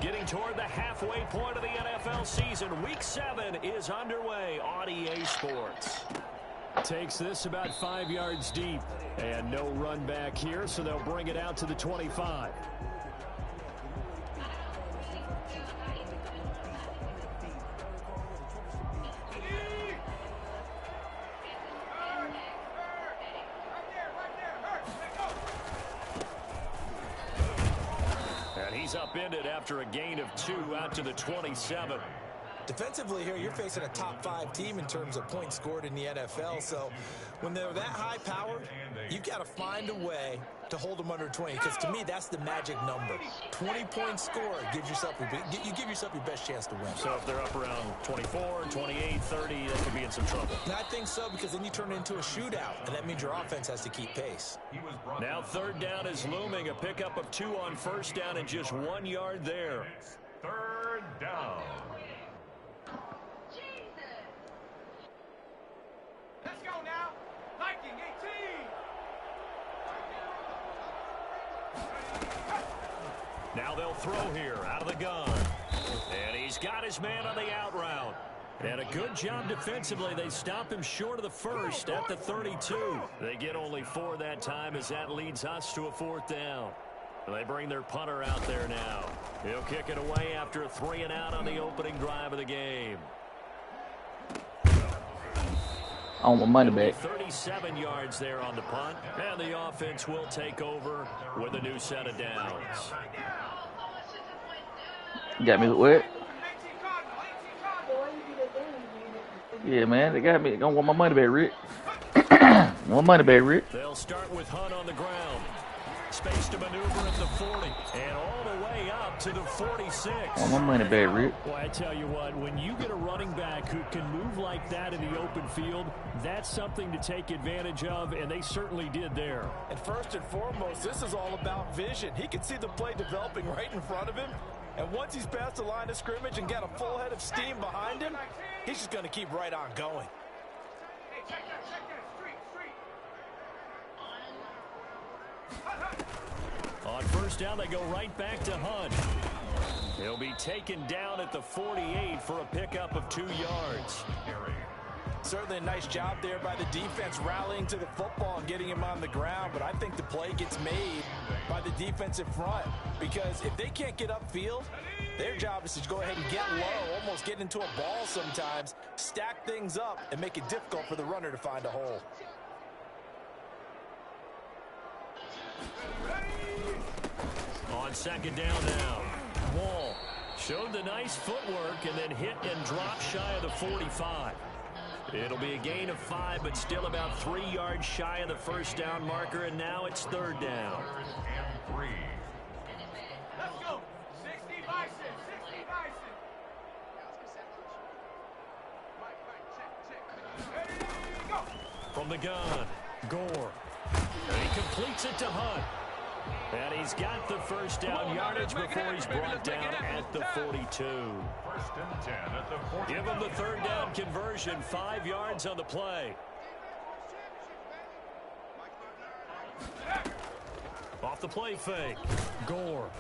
Getting toward the halfway point of the NFL season. Week 7 is underway on EA Sports. Takes this about 5 yards deep. And no run back here, so they'll bring it out to the 25. He's upended after a gain of 2 out to the 27. Defensively here, you're facing a top 5 team in terms of points scored in the NFL. So when they're that high powered, you've got to find a way to hold them under 20. Because to me, that's the magic number. 20 points scored gives yourself you give yourself your best chance to win. So if they're up around 24, 28, 30, they could be in some trouble. And I think so, because then you turn it into a shootout, and that means your offense has to keep pace. Now third down is looming. A pickup of 2 on first down and just 1 yard there. Third down. Let's go now. Viking 18. Now they'll throw here out of the gun. And he's got his man on the out route. And a good job defensively. They stop him short of the first at the 32. They get only 4 that time as that leads us to a 4th down. They bring their punter out there now. He'll kick it away after a 3 and out on the opening drive of the game. I want my money back. 37 yards there on the punt. And the offense will take over with a new set of downs. Got me wet. Yeah, man, they got me. I want my money back, Rick. Want money back, Rick. They'll start with Hunt on the ground. Space to maneuver at the 40. And all the way up to the 46. Want my money back, Rick. Well, I tell you what, when you get a running back who can move like that in the open field, that's something to take advantage of, and they certainly did there. And first and foremost, this is all about vision. He can see the play developing right in front of him. And once he's past the line of scrimmage and got a full head of steam behind him, he's just going to keep right on going. Hey, check that. Street. On first down, they go right back to Hunt. He'll be taken down at the 48 for a pickup of 2 yards. Certainly a nice job there by the defense rallying to the football and getting him on the ground, but I think the play gets made by the defensive front, because if they can't get upfield, their job is to go ahead and get low, almost get into a ball sometimes, stack things up, and make it difficult for the runner to find a hole. On second down now, Wall showed the nice footwork and then hit and dropped shy of the 45. It'll be a gain of 5, but still about 3 yards shy of the first down marker, and now it's third down. Let's go. 60 Bison. Ready, go. From the gun, Gore. And he completes it to Hunt. And he's got the first down yardage before he's brought down at the 42. First and 10 at the 40. Give him the third down conversion, 5 yards on the play. Off the play fake. Gore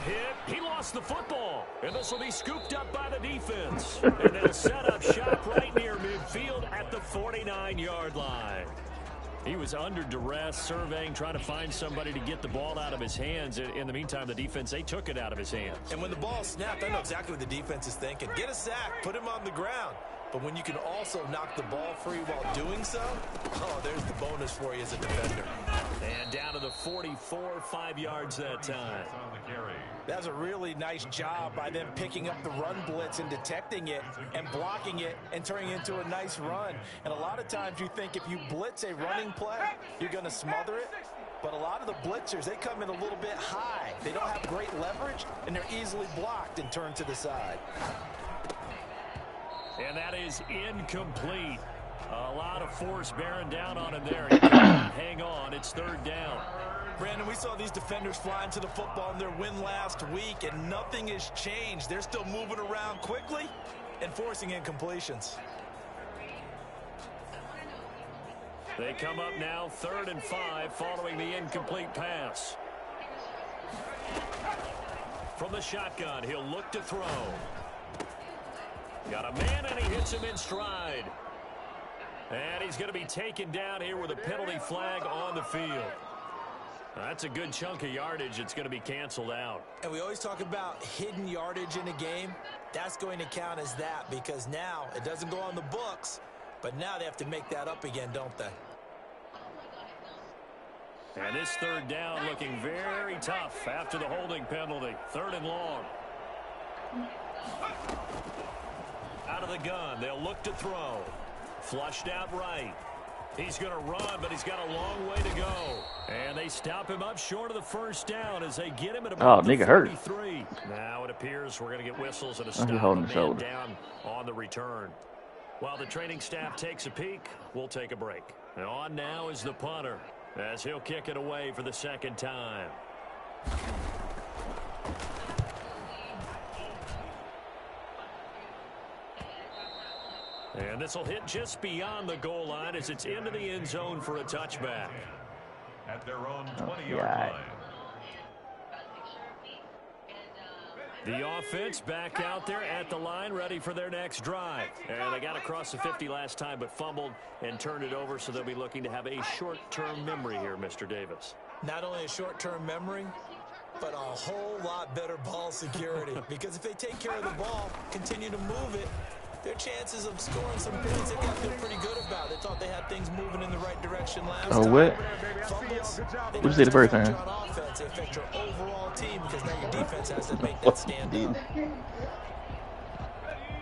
hit. He lost the football. And this will be scooped up by the defense. And they'll set up shop right near midfield at the 49-yard line. He was under duress, surveying, trying to find somebody to get the ball out of his hands. In the meantime, the defense, they took it out of his hands. And when the ball snapped, I know exactly what the defense is thinking. Get a sack, put him on the ground. But when you can also knock the ball free while doing so, oh, there's the bonus for you as a defender. And down to the 44, 5 yards that time. That's a really nice job by them picking up the run blitz and detecting it and blocking it and turning it into a nice run. And a lot of times you think if you blitz a running play, you're going to smother it. But a lot of the blitzers, they come in a little bit high. They don't have great leverage, and they're easily blocked and turned to the side. And that is incomplete. A lot of force bearing down on him there. He cannot hang on. It's third down. Brandon, we saw these defenders flying to the football in their win last week, and nothing has changed. They're still moving around quickly and forcing incompletions. They come up now 3rd and 5 following the incomplete pass. From the shotgun, he'll look to throw. Got a man, and he hits him in stride. And he's going to be taken down here with a penalty flag on the field. That's a good chunk of yardage. It's going to be canceled out. And we always talk about hidden yardage in a game. That's going to count as that because now it doesn't go on the books, but now they have to make that up again, don't they? And this third down looking very tough after the holding penalty. 3rd and long. Out of the gun. They'll look to throw. Flushed out right. He's going to run, but he's got a long way to go. And they stop him up short of the first down as they get him at about the 33. Now it appears we're going to get whistles and a stop man down on the return. While the training staff takes a peek, we'll take a break. And on now is the punter as he'll kick it away for the 2nd time. And this will hit just beyond the goal line as it's into the end zone for a touchback. At their own 20-yard line. The offense back out there at the line, ready for their next drive. And they got across the 50 last time, but fumbled and turned it over, so they'll be looking to have a short-term memory here, Mr. Davis. Not only a short-term memory, but a whole lot better ball security. Because if they take care of the ball, continue to move it, their chances of scoring some points, they got to feel pretty good about. They thought they had things moving in the right direction last time. What? Fumbles, What you say the first time? Offense, they affect your overall team because now your defense has to make that stand up.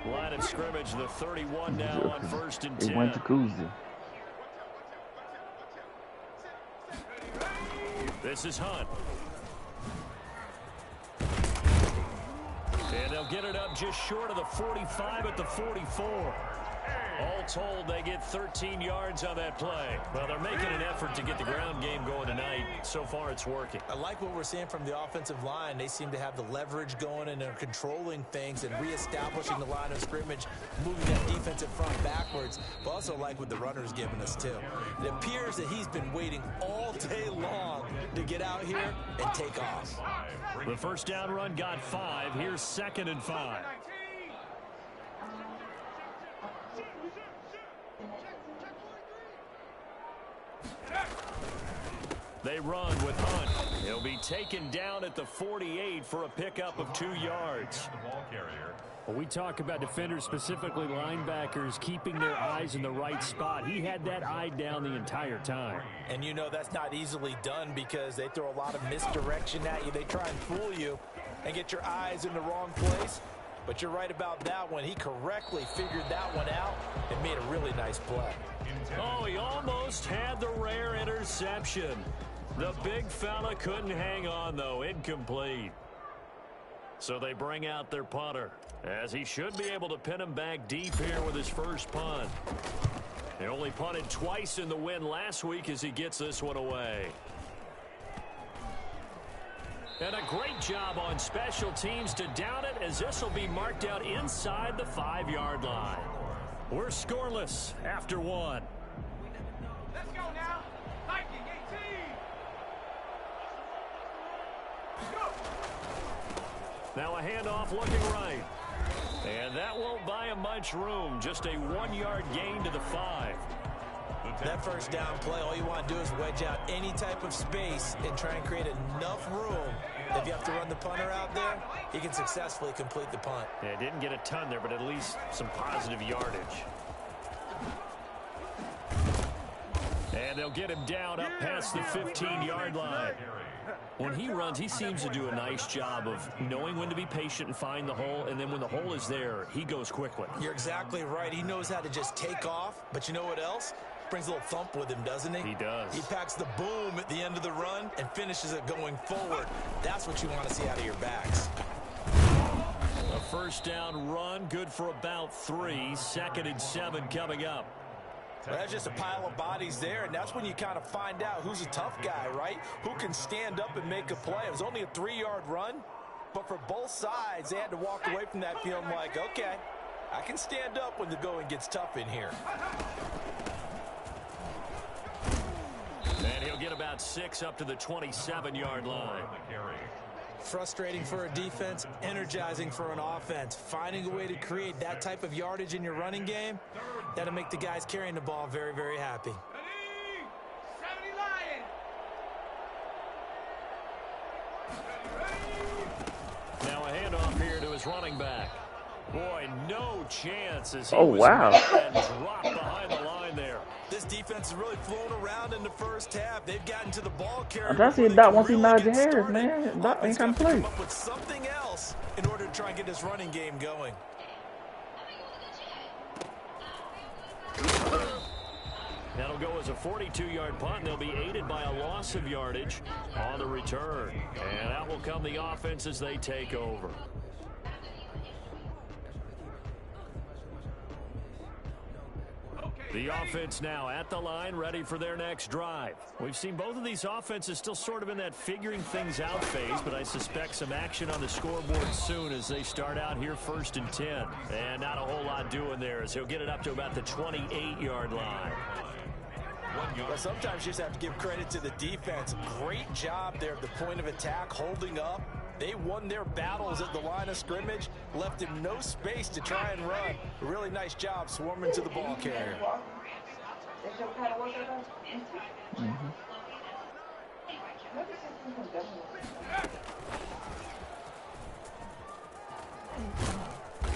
Line of scrimmage, the 31 now on 1st and 10. It went to Kuzia. This is Hunt. And they'll get it up just short of the 45 at the 44. All told, they get 13 yards on that play. Well, they're making an effort to get the ground game going tonight. So far, it's working. I like what we're seeing from the offensive line. They seem to have the leverage going, and they're controlling things and reestablishing the line of scrimmage, moving that defensive front backwards. But also like what the runner's giving us, too. It appears that he's been waiting all day long to get out here and take off. The first down run got 5. Here's 2nd and 5. They run with Hunt. He'll be taken down at the 48 for a pickup of 2 yards. The ball carrier. Well, we talk about defenders, specifically linebackers, keeping their eyes in the right spot. He had that eye down the entire time. And you know that's not easily done because they throw a lot of misdirection at you. They try and fool you and get your eyes in the wrong place. But you're right about that one. He correctly figured that one out and made a really nice play. Oh, he almost had the rare interception. The big fella couldn't hang on, though. Incomplete. So they bring out their punter, as he should be able to pin him back deep here with his first punt. He only punted twice in the win last week as he gets this one away. And a great job on special teams to down it, as this will be marked out inside the 5-yard line. We're scoreless after 1. Let's go now. Viking 18. Go. Now a handoff looking right. And that won't buy him much room. Just a 1-yard gain to the 5. That first down play, all you want to do is wedge out any type of space and try and create enough room. If you have to run the punter out there, he can successfully complete the punt. Yeah, didn't get a ton there, but at least some positive yardage. And they'll get him down up past the 15-yard line. When he runs, he seems to do a nice job of knowing when to be patient and find the hole, and then when the hole is there, he goes quickly. You're exactly right. He knows how to just take off, but you know what else? Brings a little thump with him, doesn't he? He does. He packs the boom at the end of the run and finishes it going forward. That's what you want to see out of your backs. A first down run, good for about 3. 2nd and 7 coming up. Well, that's just a pile of bodies there, and that's when you kind of find out who's a tough guy, right? Who can stand up and make a play. It was only a 3-yard run, but for both sides, they had to walk away from that feeling like, okay, I can stand up when the going gets tough in here. And he'll get about 6 up to the 27-yard line. Frustrating for a defense, energizing for an offense. Finding a way to create that type of yardage in your running game, that'll make the guys carrying the ball very, very happy. Now a handoff here to his running back. Boy, no chance as he Oh, was wow. met and dropped behind the line there. This defense has really flown around in the first half. They've gotten to the ball carrier. I'm trying to see if Doc wants to see Najee Harris, man. Doc ain't trying to play. Come up with something else in order to try and get this running game going. That'll go as a 42-yard punt, and they'll be aided by a loss of yardage on the return. And out will come the offense as they take over. The offense now at the line, ready for their next drive. We've seen both of these offenses still sort of in that figuring things out phase, but I suspect some action on the scoreboard soon as they start out here 1st and 10. And not a whole lot doing there as he'll get it up to about the 28-yard line. Well, sometimes you just have to give credit to the defense. Great job there at the point of attack, holding up. They won their battles at the line of scrimmage, left him no space to try and run. A really nice job swarming to the ball carrier.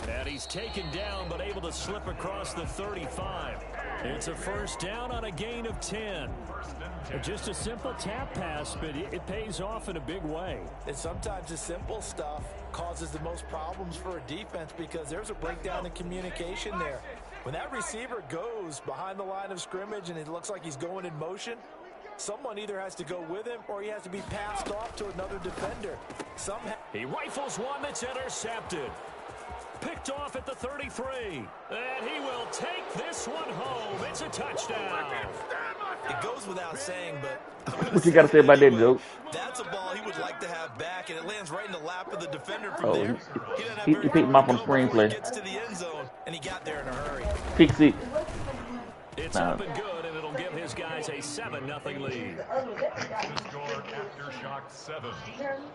And he's taken down, but able to slip across the 35. It's a first down on a gain of 10. Just a simple tap pass, but it pays off in a big way. And sometimes the simple stuff causes the most problems for a defense because there's a breakdown in communication there. When that receiver goes behind the line of scrimmage and it looks like he's going in motion, someone either has to go with him or he has to be passed off to another defender. Somehow he rifles one that's intercepted. Picked off at the 33. And he will take this one home. It's a touchdown. It goes without saying, but What you got to say about that, Joe? that's a ball he would like to have back, and it lands right in the lap of the defender from Oh, there. he picked him up on screenplay. Gets to the end zone, and he got there in a hurry. Pick six. It's up and good, and it'll give his guys a 7-0 lead. The score aftershock 7.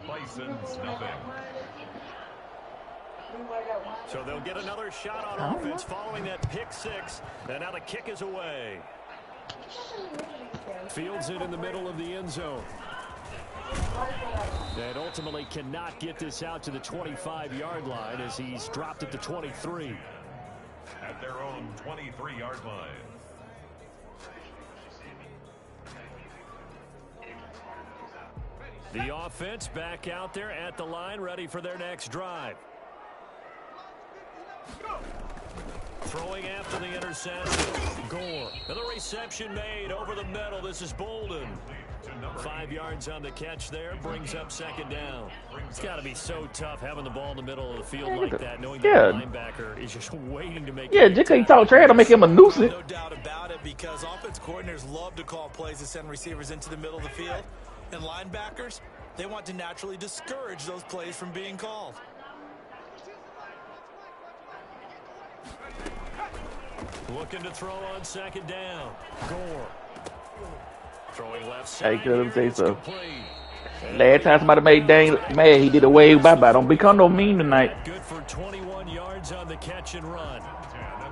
Bisons nothing. So they'll get another shot on offense following that pick six. And now the kick is away. Fields it in the middle of the end zone. And ultimately cannot get this out to the 25-yard line as he's dropped at the 23. At their own 23-yard line. The offense back out there at the line, ready for their next drive. Throwing after the interception. Gore. And the reception made over the middle. This is Bolden. 5 yards on the catch there. Brings up second down. It's got to be so tough having the ball in the middle of the field like that, knowing that the linebacker is just waiting to make just because he talk trash don't make him a nuisance. No doubt about it, because offense coordinators love to call plays to send receivers into the middle of the field. And linebackers, they want to naturally discourage those plays from being called. Looking to throw on second down. Gore. Throwing left side. Hey, let me say so. Complete. Last time somebody made Dane mad, he did a wave bye-bye. Don't become no meme tonight. Good for 21 yards on the catch and run.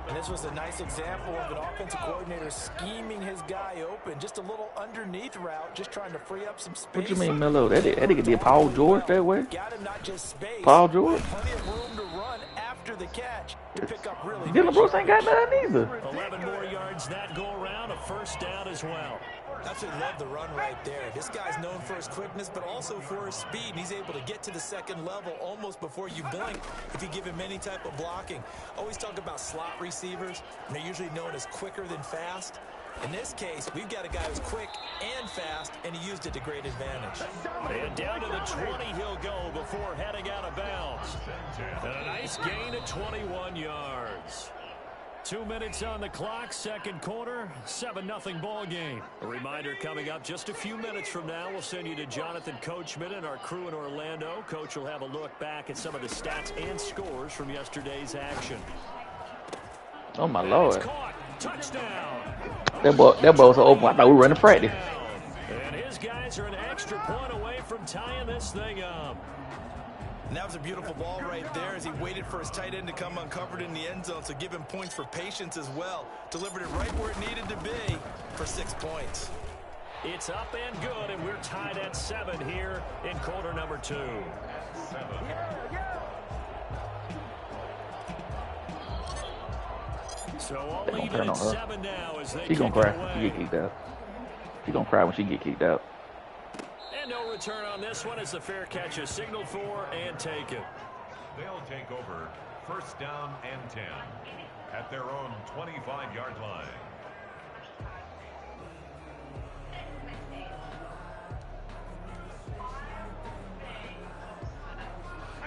And this was a nice example of an offensive coordinator scheming his guy open. Just a little underneath route, just trying to free up some space. What you mean, Melo? That nigga did Paul George that way? Got him not just space, Paul George? plenty of room to run after the catch to pick up really Dylan Brooks ain't got nothing either. 11 more yards that go around, a first down as well. Absolutely love the run right there. This guy's known for his quickness, but also for his speed. He's able to get to the second level almost before you blink if you give him any type of blocking. Always talk about slot receivers, and they're usually known as quicker than fast. In this case, we've got a guy who's quick and fast, and he used it to great advantage. And down to the 20 he'll go before heading out of bounds. And a nice gain of 21 yards. 2 minutes on the clock, second quarter, 7-0 ball game. A reminder coming up just a few minutes from now, we'll send you to Jonathan Coachman and our crew in Orlando. Coach will have a look back at some of the stats and scores from yesterday's action. Oh, my Lord. Caught. Touchdown. That boy was so open, I thought we were running practice. And his guys are an extra point away from tying this thing up. And that was a beautiful ball right there as he waited for his tight end to come uncovered in the end zone, so give him points for patience as well. Delivered it right where it needed to be for 6 points. It's up and good, and we're tied at 7 here in quarter number 2. So I'll leave it at 7 now as they She's going to cry when she get kicked out. She's going to cry when she get kicked out. And no return on this one as the fair catch is signaled for and taken. They'll take over first down and 10 at their own 25-yard line.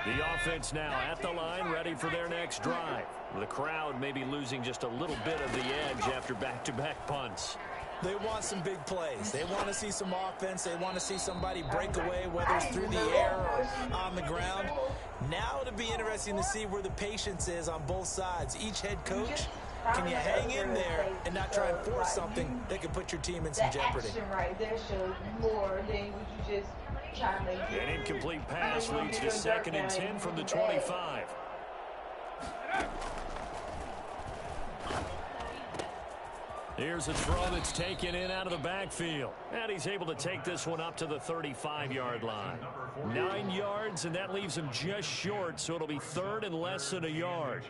The offense now at the line, ready for their next drive. The crowd may be losing just a little bit of the edge after back-to-back punts. They want some big plays. They want to see some offense. They want to see somebody break away, whether it's through the air or on the ground. Now it'll be interesting to see where the patience is on both sides. Each head coach, can you hang in there and not try and force something that could put your team in some jeopardy? Right there shows more than what you just trying to do. An incomplete pass leads to 2nd and 10 from the 25. Here's a throw that's taken in out of the backfield. And he's able to take this one up to the 35-yard line. 9 yards, and that leaves him just short, so it'll be 3rd and less than a yard.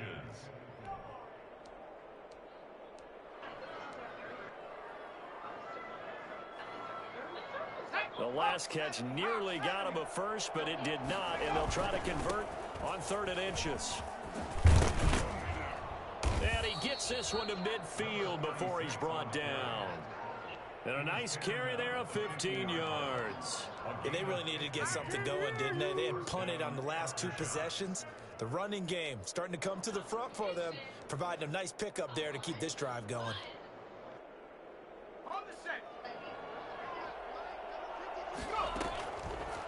The last catch nearly got him a first, but it did not, and they'll try to convert on 3rd and inches. And he gets this one to midfield before he's brought down. And a nice carry there of 15 yards. Yeah, they really needed to get something going, didn't they? They had punted on the last 2 possessions. The running game starting to come to the front for them, providing a nice pickup there to keep this drive going.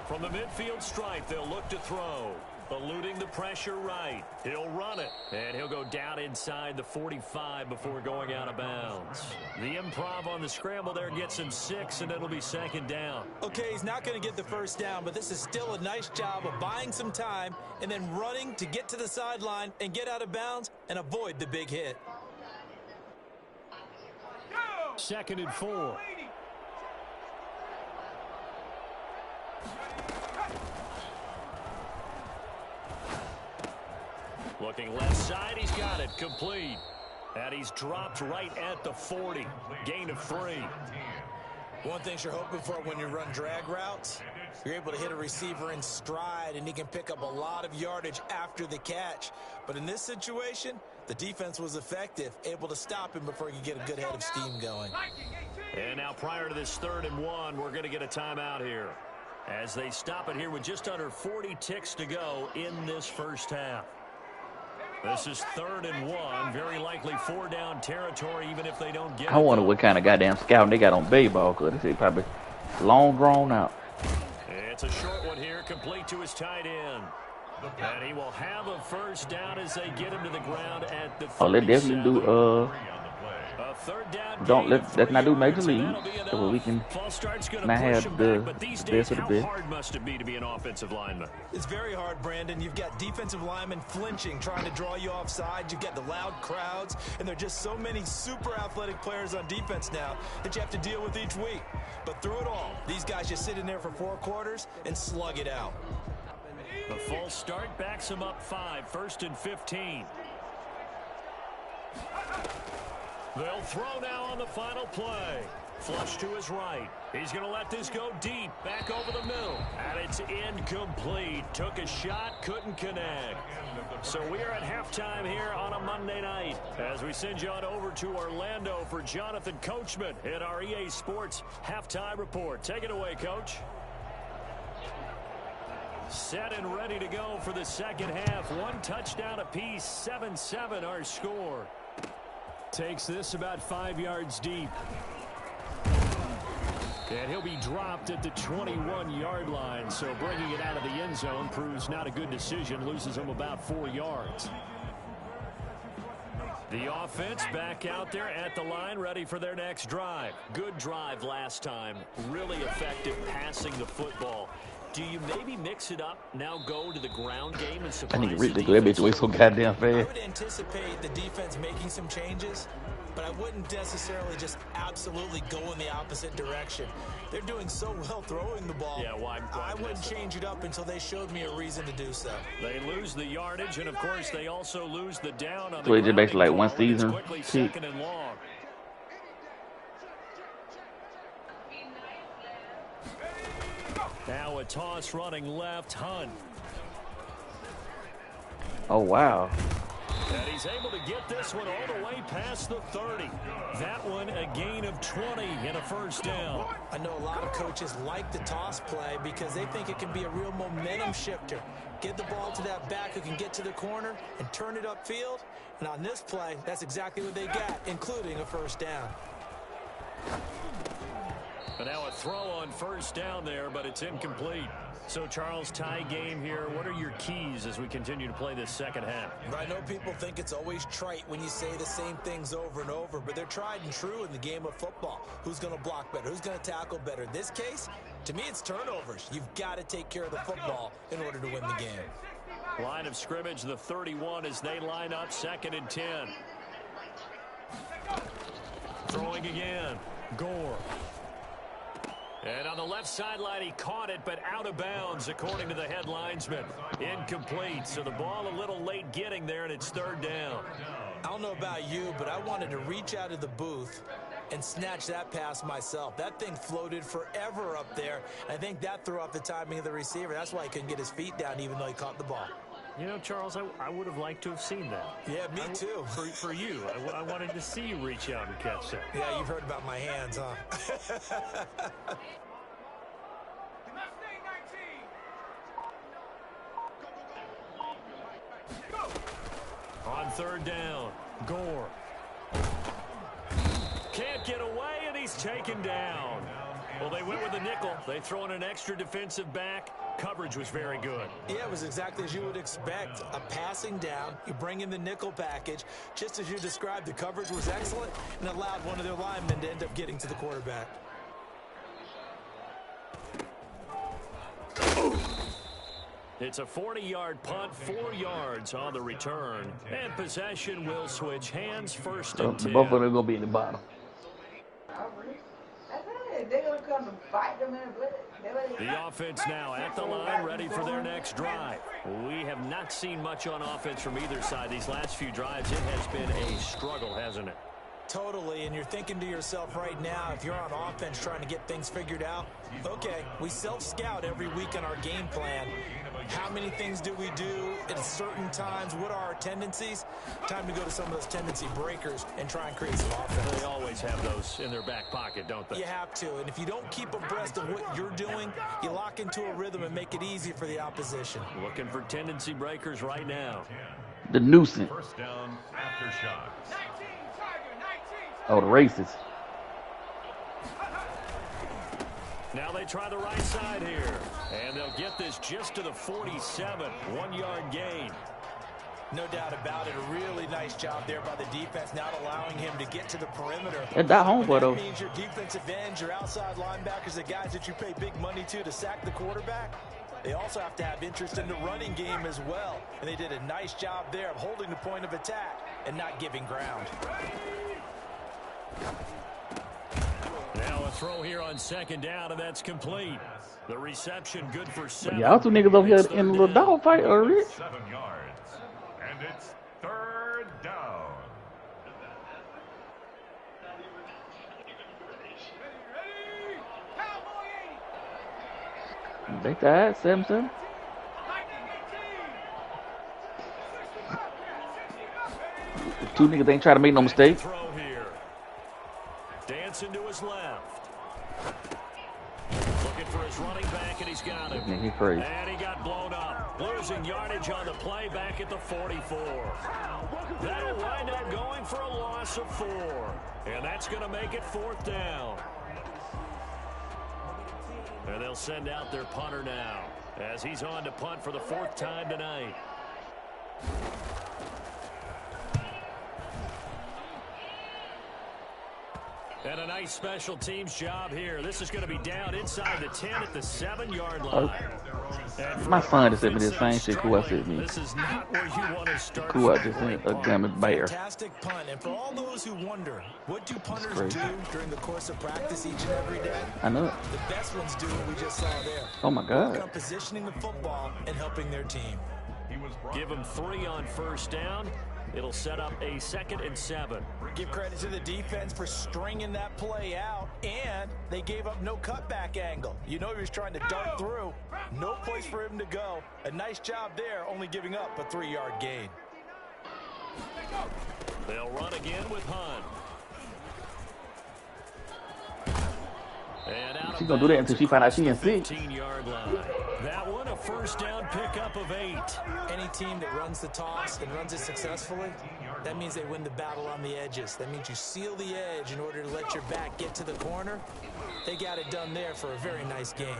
From the midfield stripe, they'll look to throw. Eluding the pressure right. He'll run it. And he'll go down inside the 45 before going out of bounds. The improv on the scramble there gets him 6, and it'll be 2nd down. Okay, he's not going to get the first down, but this is still a nice job of buying some time and then running to get to the sideline and get out of bounds and avoid the big hit. 2nd and 4. Looking left side, he's got it, complete. And he's dropped right at the 40. Gain of 3. One thing you're hoping for when you run drag routes, you're able to hit a receiver in stride, and he can pick up a lot of yardage after the catch. But in this situation, the defense was effective, able to stop him before he could get a good head of steam going. And now prior to this 3rd and 1, we're going to get a timeout here, as they stop it here with just under 40 ticks to go in this first half. This is 3rd and 1, very likely 4-down territory, even if they don't get it. I wonder what kind of goddamn scouting they got on baseball, because they say probably long drawn out. It's a short one here, complete to his tight end. And he will have a first down as they get him to the ground at the 37. Oh, they definitely do, a 3rd down don't let's not do major league, so we can not have the best of the best. How hard must it be to be an offensive lineman? It's very hard, Brandon. You've got defensive linemen flinching, trying to draw you offside. You've got the loud crowds, and there are just so many super athletic players on defense now that you have to deal with each week. But through it all, these guys just sit in there for 4 quarters and slug it out. The false start backs him up 5, 1st and 15. They'll throw now on the final play. Flush to his right. He's going to let this go deep, back over the middle. And it's incomplete. Took a shot, couldn't connect. So we are at halftime here on a Monday night as we send you on over to Orlando for Jonathan Coachman in our EA Sports Halftime Report. Take it away, Coach. Set and ready to go for the second half. 1 touchdown apiece, 7-7 our score. Takes this about 5 yards deep. And he'll be dropped at the 21-yard line, so bringing it out of the end zone proves not a good decision. Loses him about 4 yards. The offense back out there at the line, ready for their next drive. Good drive last time. Really effective passing the football. Do you maybe mix it up, now go to the ground game and surprise I need to read the that bitch away defense? so goddamn I fast. would anticipate the defense making some changes, but I wouldn't necessarily just absolutely go in the opposite direction. They're doing so well throwing the ball. Yeah, why I wouldn't miss it? change it up until they showed me a reason to do so. They lose the yardage, and of course they also lose the down on So the it's just basically like grounding one call, and it's season quickly pick. second and long. Now a toss running left, Hunt. Oh, wow. And he's able to get this one all the way past the 30. That one a gain of 20 and a first down. I know a lot of coaches like the toss play because they think it can be a real momentum shifter. Get the ball to that back who can get to the corner and turn it upfield. And on this play, that's exactly what they got, including a first down. But now a throw on first down there, but it's incomplete. So, Charles, tie game here. What are your keys as we continue to play this second half? I know people think it's always trite when you say the same things over and over, but they're tried and true in the game of football. Who's going to block better? Who's going to tackle better? In this case, to me, it's turnovers. You've got to take care of the football in order to win the game. Line of scrimmage, the 31 as they line up, 2nd and 10. Throwing again. Gore. And on the left sideline, he caught it, but out of bounds, according to the head linesman. Incomplete, so the ball a little late getting there, and it's 3rd down. I don't know about you, but I wanted to reach out of the booth and snatch that pass myself. That thing floated forever up there. I think that threw off the timing of the receiver. That's why he couldn't get his feet down, even though he caught the ball. You know, Charles, I would have liked to have seen that. Yeah, me too. For you, I wanted to see you reach out and catch that. Yeah, you've heard about my hands, huh? On 3rd down, Gore. Can't get away, and he's taken down. Well, they went with the nickel. They throw in an extra defensive back. Coverage was very good. Yeah, it was exactly as you would expect. A passing down, you bring in the nickel package. Just as you described, the coverage was excellent and allowed one of their linemen to end up getting to the quarterback. It's a 40-yard punt, 4 yards on the return. And possession will switch hands, 1st and 10. Both of them are going to be in the bottom. They're going to come and fight them in a blitz. The offense now at the line, ready for their next drive. We have not seen much on offense from either side. These last few drives, it has been a struggle, hasn't it? Totally, and you're thinking to yourself right now, if you're on offense trying to get things figured out, okay, we self-scout every week on our game plan. How many things do we do at certain times? What are our tendencies? Time to go to some of those tendency breakers and try and create some offense. They always have those in their back pocket, don't they? You have to, and if you don't keep abreast of what you're doing, you lock into a rhythm and make it easy for the opposition. Looking for tendency breakers right now. The nuisance. 1st down after shots. 19, Tiger, 19. Oh, the races. Now they try the right side here. And they'll get this just to the 47. 1-yard gain. No doubt about it. A really nice job there by the defense, not allowing him to get to the perimeter. That's that home for, That though. means your defensive ends, your outside linebackers, the guys that you pay big money to sack the quarterback, they also have to have interest in the running game as well. And they did a nice job there of holding the point of attack and not giving ground. Now a throw here on 2nd down, and that's complete. The reception good for 7. Y'all two niggas over here It's in a 3rd little down. dog fight, Rich. 7 yards. And it's 3rd down. Ready? Cowboy 80. They tied, 7-7. Lightning 18. Two niggas ain't trying to make no mistake. Throw here. Dancing to his left. Looking for his running back, and he's got him. Nigga, he crazy. And he got blown up. Losing yardage on the play back at the 44. That'll wind up going for a loss of 4. And that's going to make it 4th down. And they'll send out their punter now as he's on to punt for the 4th time tonight. And a nice special teams job here. This is going to be down inside the 10 at the 7-yard line. My son just sent me this same shit Kua sent me. This is not where you want to start. Kua just sent a gummy bear. Fantastic punt. And for all those who wonder, what do punters do during the course of practice each and every day? I know it. The best ones do what we just saw there. Oh, my God. Work on positioning the football and helping their team. Give them 3 on first down. It'll set up a 2nd and 7. Give credit to the defense for stringing that play out, and they gave up no cutback angle. You know he was trying to dart through. No place for him to go. A nice job there, only giving up a 3-yard gain. They'll run again with Hunt. And out She's going to do that until she find out she can see. 15-yard line. That one, a first down pickup of 8. Any team that runs the toss and runs it successfully, that means they win the battle on the edges. That means you seal the edge in order to let your back get to the corner. They got it done there for a very nice game.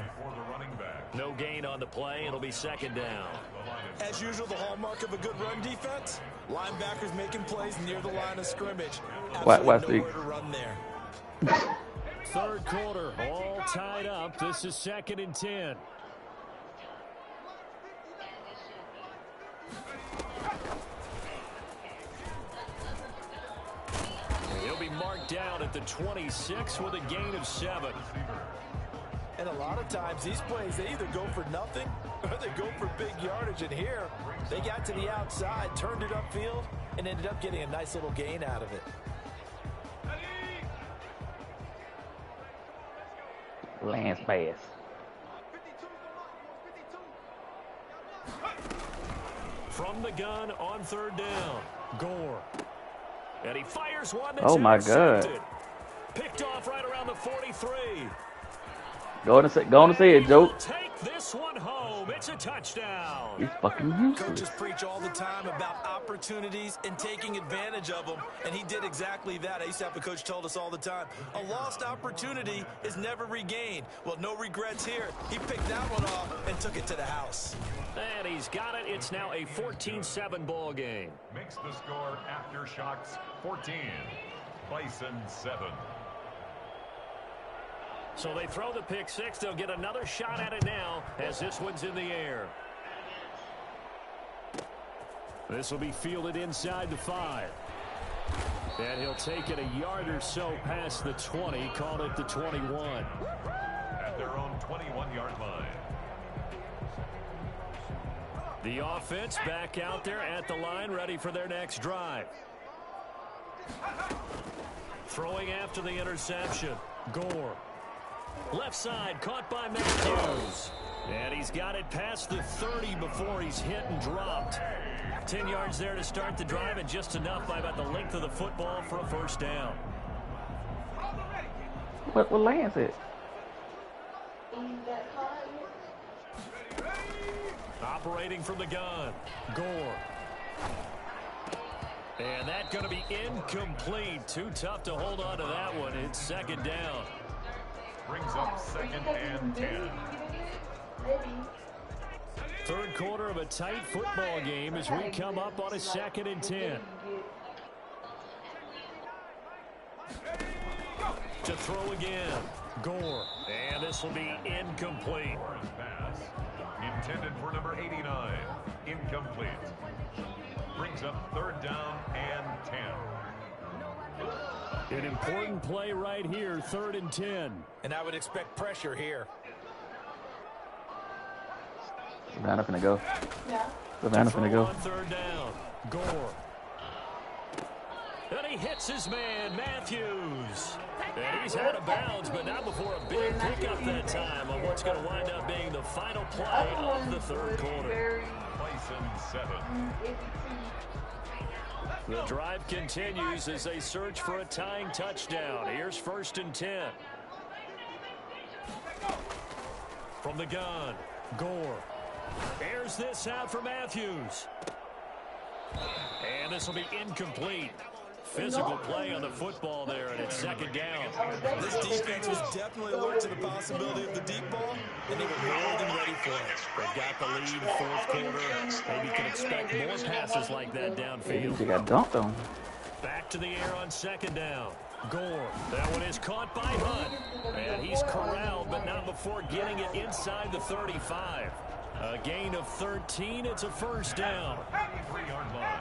No gain on the play. It'll be 2nd down. As usual, the hallmark of a good run defense, linebackers making plays near the line of scrimmage. Absolutely nowhere to run there. 3rd quarter, all tied up. This is 2nd and 10. He'll be marked down at the 26 with a gain of 7. And a lot of times these plays, they either go for nothing or they go for big yardage. And here, they got to the outside, turned it upfield, and ended up getting a nice little gain out of it. Lance Bass. From the gun on 3rd down, Gore. And he fires one that's Oh, my God. Picked off right around the 43. Go on and say it, Joe. Take this one home. It's a touchdown. He's fucking useless. Coaches preach all the time about opportunities and taking advantage of them, and he did exactly that. I used to have a coach told us all the time, a lost opportunity is never regained. Well, no regrets here. He picked that one off and took it to the house. And he's got it. It's now a 14-7 ball game. Makes the score Aftershocks 14. Bison 7. So they throw the pick 6. They'll get another shot at it now as this one's in the air. This will be fielded inside the 5. And he'll take it a yard or so past the 20. Call it the 21. At their own 21-yard line. The offense back out there at the line, ready for their next drive. Throwing after the interception. Gore. Left side, caught by Matthews. And he's got it past the 30 before he's hit and dropped. 10 yards there to start the drive, and just enough by about the length of the football for a first down. What Lance it? Operating from the gun, Gore. And that's going to be incomplete. Too tough to hold on to that one. It's 2nd down. Brings up 2nd and 10. 3rd quarter of a tight football game as we come up on a 2nd and 10. To throw again, Gore. And this will be incomplete. Pass. Intended for number 89. Incomplete. Brings up 3rd down and 10. An important play right here, 3rd and 10. And I would expect pressure here. Savannah finna go. Yeah. Savannah finna go. On 3rd down, Gore. And he hits his man, Matthews. And he's out of bounds, but not before a big pickup that time on what's going to wind up being the final play of the 3rd quarter. Bison 7. The drive continues as they search for a tying touchdown. Here's 1st and 10. From the gun, Gore. Airs this out for Matthews. And this will be incomplete. Physical play on the football there, and it's 2nd down. This defense was definitely alert to the possibility of the deep ball, and they were more than ready for it. They've got the lead, 4th quarter. Maybe can expect more passes like that downfield. They got dunked on. Back to the air on 2nd down. Gore. That one is caught by Hunt. And he's corralled, but not before getting it inside the 35. A gain of 13. It's a first down. 3-yard line.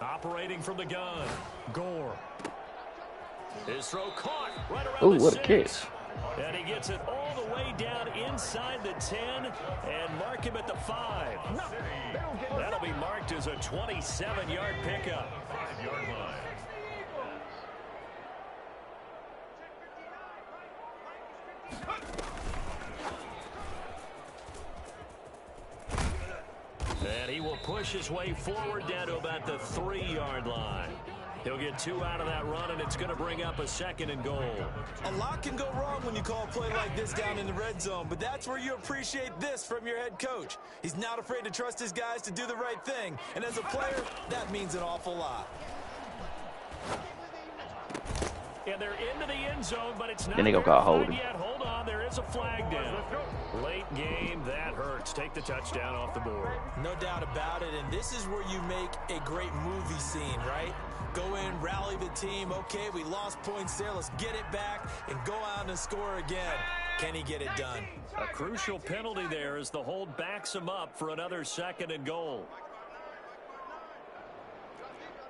Operating from the gun. Gore. His throw caught right around Oh, the what a 6. catch. And he gets it all the way down inside the 10 and mark him at the 5. That'll be marked as a 27-yard pickup. 5-yard line. And he will push his way forward down to about the 3-yard line. He'll get 2 out of that run, and it's going to bring up a 2nd and goal. A lot can go wrong when you call a play like this down in the red zone, but that's where you appreciate this from your head coach. He's not afraid to trust his guys to do the right thing, and as a player, that means an awful lot. And they're into the end zone, but it's not Then they gonna call verified holding. yet. Hold on, there is a flag down. Late game, that hurts. Take the touchdown off the board. No doubt about it, and this is where you make a great movie scene, right? Go in, rally the team. Okay, we lost points there. Let's get it back and go out and score again. Can he get it done? A crucial penalty there as the hold backs him up for another 2nd and goal.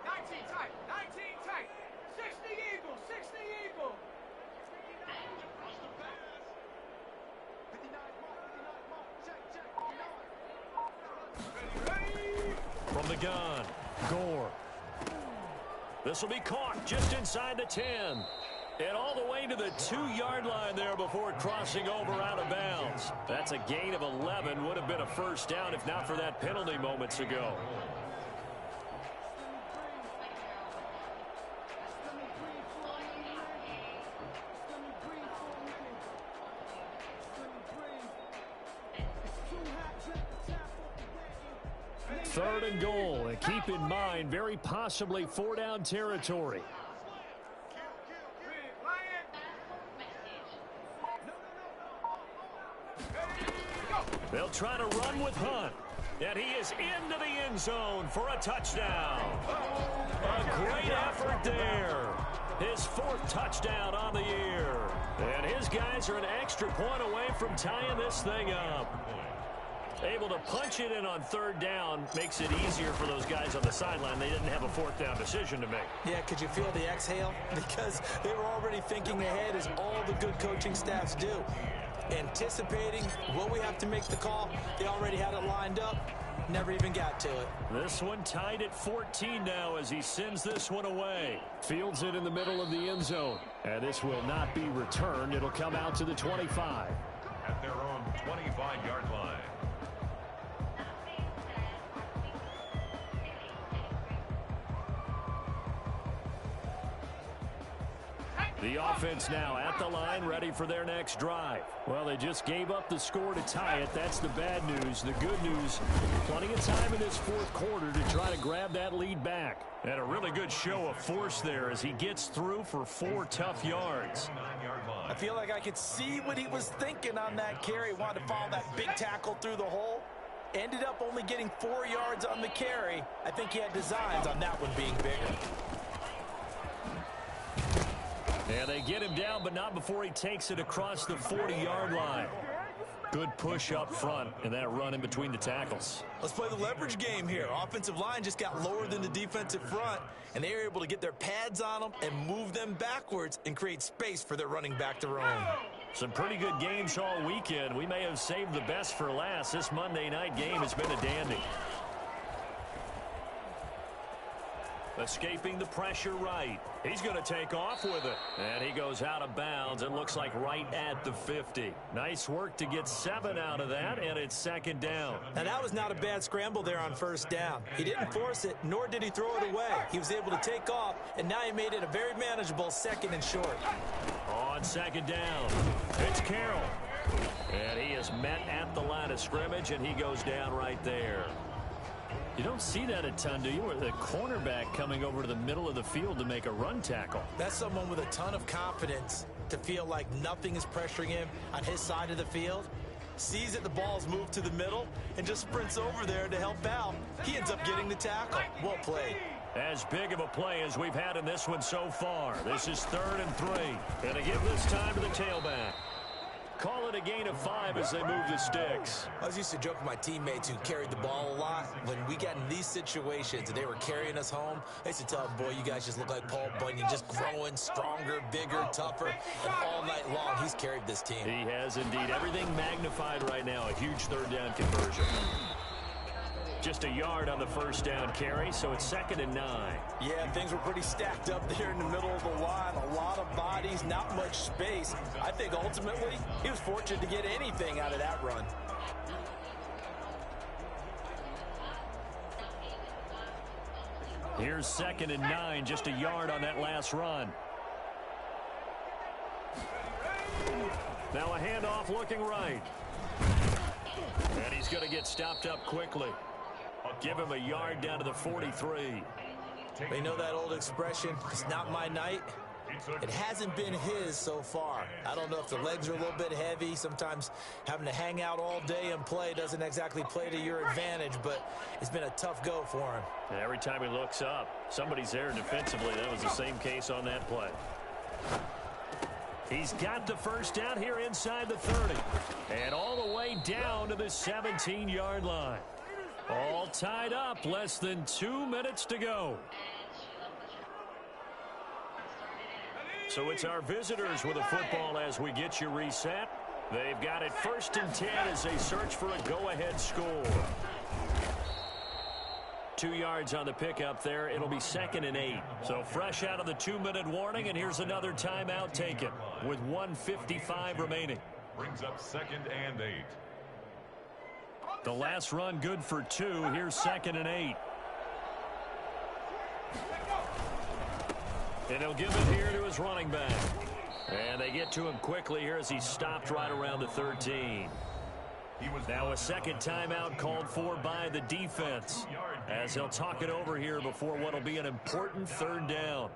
19 tight, 19 tight. 60 Eagles, 60 Eagles. From the gun, Gore. This will be caught just inside the 10. And all the way to the 2-yard line there before crossing over out of bounds. That's a gain of 11. Would have been a first down if not for that penalty moments ago. Third and goal, and keep in mind, very possibly 4-down territory. They'll try to run with Hunt, and he is into the end zone for a touchdown. A great effort there. His 4th touchdown on the year. And his guys are an extra point away from tying this thing up. Able to punch it in on 3rd down makes it easier for those guys on the sideline. They didn't have a 4th down decision to make. Yeah, could you feel the exhale? Because they were already thinking ahead, as all the good coaching staffs do. Anticipating what we have to make the call. They already had it lined up. Never even got to it. This one tied at 14 now as he sends this one away. Fields it in the middle of the end zone. And this will not be returned. It'll come out to the 25. At their own 25-yard line. The offense now at the line, ready for their next drive. Well, they just gave up the score to tie it. That's the bad news. The good news, plenty of time in this 4th quarter to try to grab that lead back. And a really good show of force there as he gets through for 4 tough yards. 9-yard line. I feel like I could see what he was thinking on that carry. Wanted to follow that big tackle through the hole. Ended up only getting 4 yards on the carry. I think he had designs on that one being bigger. And they get him down, but not before he takes it across the 40-yard line. Good push up front and that run in between the tackles. Let's play the leverage game here. Offensive line just got lower than the defensive front, and they were able to get their pads on them and move them backwards and create space for their running back to roam. Some pretty good games all weekend. We may have saved the best for last. This Monday night game has been a dandy. Escaping the pressure right. He's going to take off with it. And he goes out of bounds. It looks like right at the 50. Nice work to get 7 out of that, and it's 2nd down. Now, that was not a bad scramble there on 1st down. He didn't force it, nor did he throw it away. He was able to take off, and now he made it a very manageable 2nd and short. On 2nd down, it's Carroll. And he is met at the line of scrimmage, and he goes down right there. You don't see that a ton, do you? Or the cornerback coming over to the middle of the field to make a run tackle. That's someone with a ton of confidence. to feel like nothing is pressuring him on his side of the field. Sees that the ball's moved to the middle and just sprints over there to help out. He ends up getting the tackle. Well played. As big of a play as we've had in this one so far. This is 3rd and 3. And they give this time to the tailback. Call it a gain of 5 as they move the sticks. I was used to joke with my teammates who carried the ball a lot. When we got in these situations and they were carrying us home, I used to tell them, boy, you guys just look like Paul Bunyan, just growing stronger, bigger, tougher. And all night long, he's carried this team. He has indeed. Everything magnified right now. A huge 3rd down conversion. Just a yard on the 1st down carry, so it's 2nd and 9. Yeah, things were pretty stacked up there in the middle of the line. A lot of bodies, not much space. I think ultimately he was fortunate to get anything out of that run. Here's 2nd and 9, just a yard on that last run. Now a handoff looking right. And he's going to get stopped up quickly. Give him a yard down to the 43. They know that old expression, it's not my night. It hasn't been his so far. I don't know if the legs are a little bit heavy. Sometimes having to hang out all day and play doesn't exactly play to your advantage, but it's been a tough go for him. And every time he looks up, somebody's there defensively. That was the same case on that play. He's got the 1st down here inside the 30. And all the way down to the 17-yard line. All tied up, less than 2 minutes to go. So it's our visitors with a football as we get you reset. They've got it 1st and 10 as they search for a go-ahead score. 2 yards on the pickup there. It'll be 2nd and 8. So fresh out of the 2-minute warning, and here's another timeout taken with 1:55 remaining. Brings up 2nd and 8. The last run good for 2. Here's 2nd and 8. And he'll give it here to his running back. And they get to him quickly here as he stopped right around the 13. Now a 2nd timeout called for by the defense as they'll talk it over here before what will be an important 3rd down.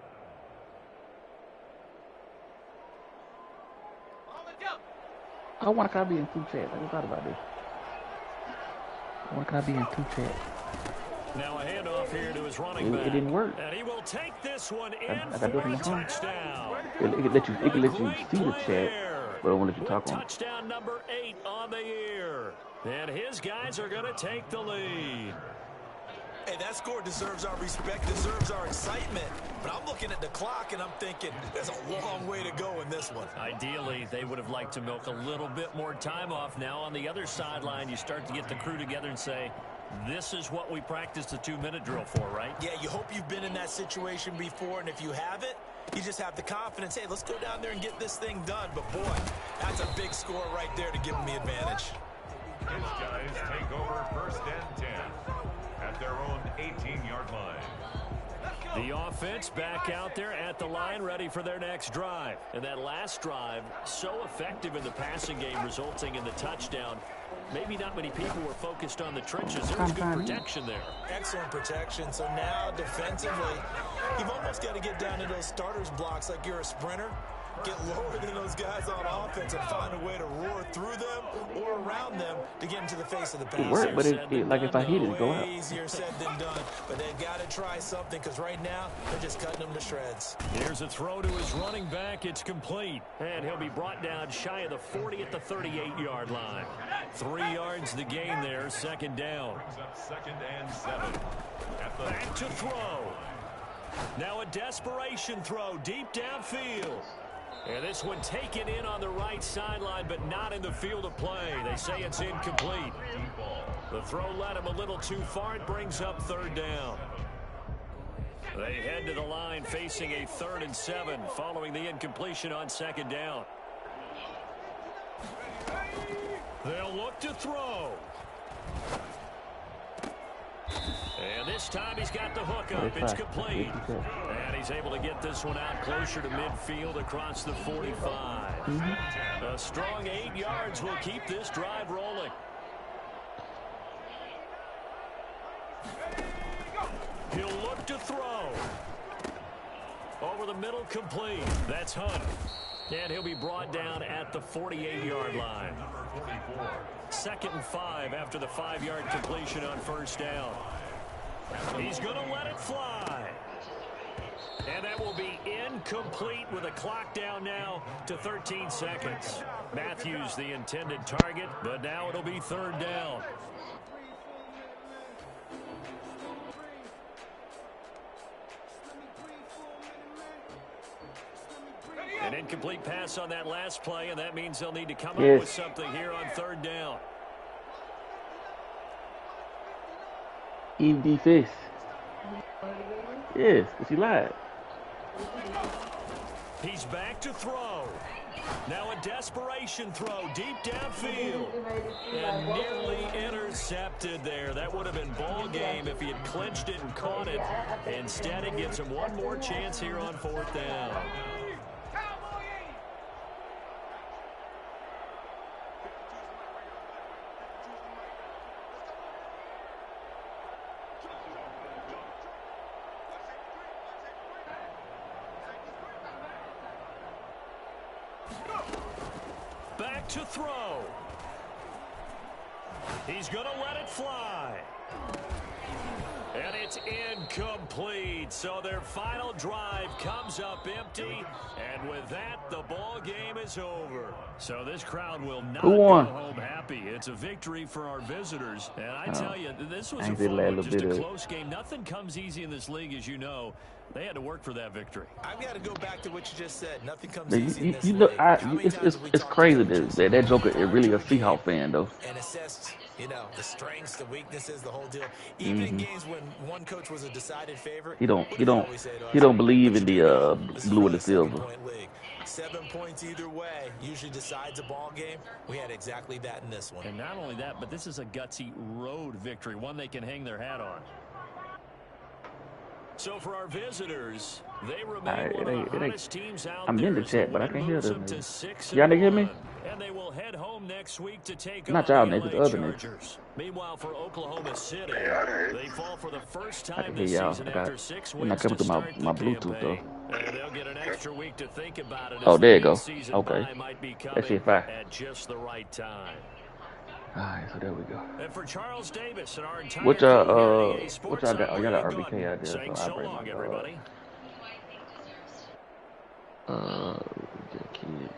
I want to be in 2 chats. I just thought about this. Why can't I be in 2 chats? Now a handoff here to his running back. It didn't work. And he will take this one in I for got a it touchdown. It can let you see the chat, but I won't let you talk on it. Touchdown number 8 on the year. And his guys are going to take the lead. Hey, that score deserves our respect, deserves our excitement. But I'm looking at the clock, and I'm thinking there's a long way to go in this one. Ideally, they would have liked to milk a little bit more time off. Now on the other sideline, you start to get the crew together and say, this is what we practiced the 2-minute drill for, right? Yeah, you hope you've been in that situation before, and if you haven't, you just have the confidence, hey, let's go down there and get this thing done. But, boy, that's a big score right there to give them the advantage. His guys take over 1st and 10 at their own 18-yard line. The offense back out there at the line, ready for their next drive. And that last drive, so effective in the passing game, resulting in the touchdown. Maybe not many people were focused on the trenches. There was good protection there. Excellent protection. So now, defensively, you've almost got to get down to those starters blocks like you're a sprinter. Get lower than those guys on offense and find a way to roar through them or around them to get into the face of the pass. It worked, but like if I hit it, go out. Easier said than done, but they've got to try something because right now they're just cutting them to shreds. Here's a throw to his running back. It's complete, and he'll be brought down shy of the 40 at the 38-yard line. 3 yards the gain there, 2nd down. Brings up 2nd and 7. Back to throw. Now a desperation throw deep downfield. And this one taken in on the right sideline, but not in the field of play. They say it's incomplete. The throw led him a little too far. It brings up 3rd down. They head to the line facing a 3rd and 7 following the incompletion on 2nd down. They'll look to throw. And this time he's got the hook up. It's complete. And he's able to get this one out closer to midfield across the 45. A strong 8 yards will keep this drive rolling. He'll look to throw. Over the middle, complete. That's Hunt. And he'll be brought down at the 48-yard line. 2nd and 5 after the 5-yard completion on first down. He's going to let it fly. And that will be incomplete with a clock down now to 13 seconds. Matthews the intended target, but now it'll be 3rd down. An incomplete pass on that last play, and that means they'll need to come up with something here on 3rd down. ED Fish. Yes, she lied. He's back to throw. Now a desperation throw deep downfield. And nearly intercepted there. That would have been ball game if he had clinched it and caught it. Instead, it gives him one more chance here on 4th down. Back to throw. He's going to let it fly. And it's incomplete. So their final drive comes up empty. And with that, the ball game is over. So this crowd will not go home happy. It's a victory for our visitors. And I tell you, this was a fun one, just a close game. Nothing comes easy in this league, as you know. They had to work for that victory. I've got to go back to what you just said. Nothing comes easy in this look, league. it's crazy that Joker is really a Seahawks fan, though. And assessed, you know, the strengths, the weaknesses, the whole deal. Even in games when one coach was a decided favorite, he don't believe in the blue and the silver. 7 points either way usually decides a ball game. We had exactly that in this one. And not only that, but this is a gutsy road victory, one they can hang their hat on. So for our visitors, they remain one of the hottest teams out there. I'm in the chat, but I can't hear them. Y'all hear me? And they will head home next week to take not on y'all the niggas, other Chargers. Meanwhile, for Oklahoma City, they fall for the first time this season after 6 wins to start my the Bluetooth campaign. And they'll get an extra week to think about it. Oh, there you go. Season okay. might be that shit fine. At just the right time. All right, so there we go. And for Charles Davis and our entire what y'all got? Oh, y'all got RBK out there. So long, everybody. Kid.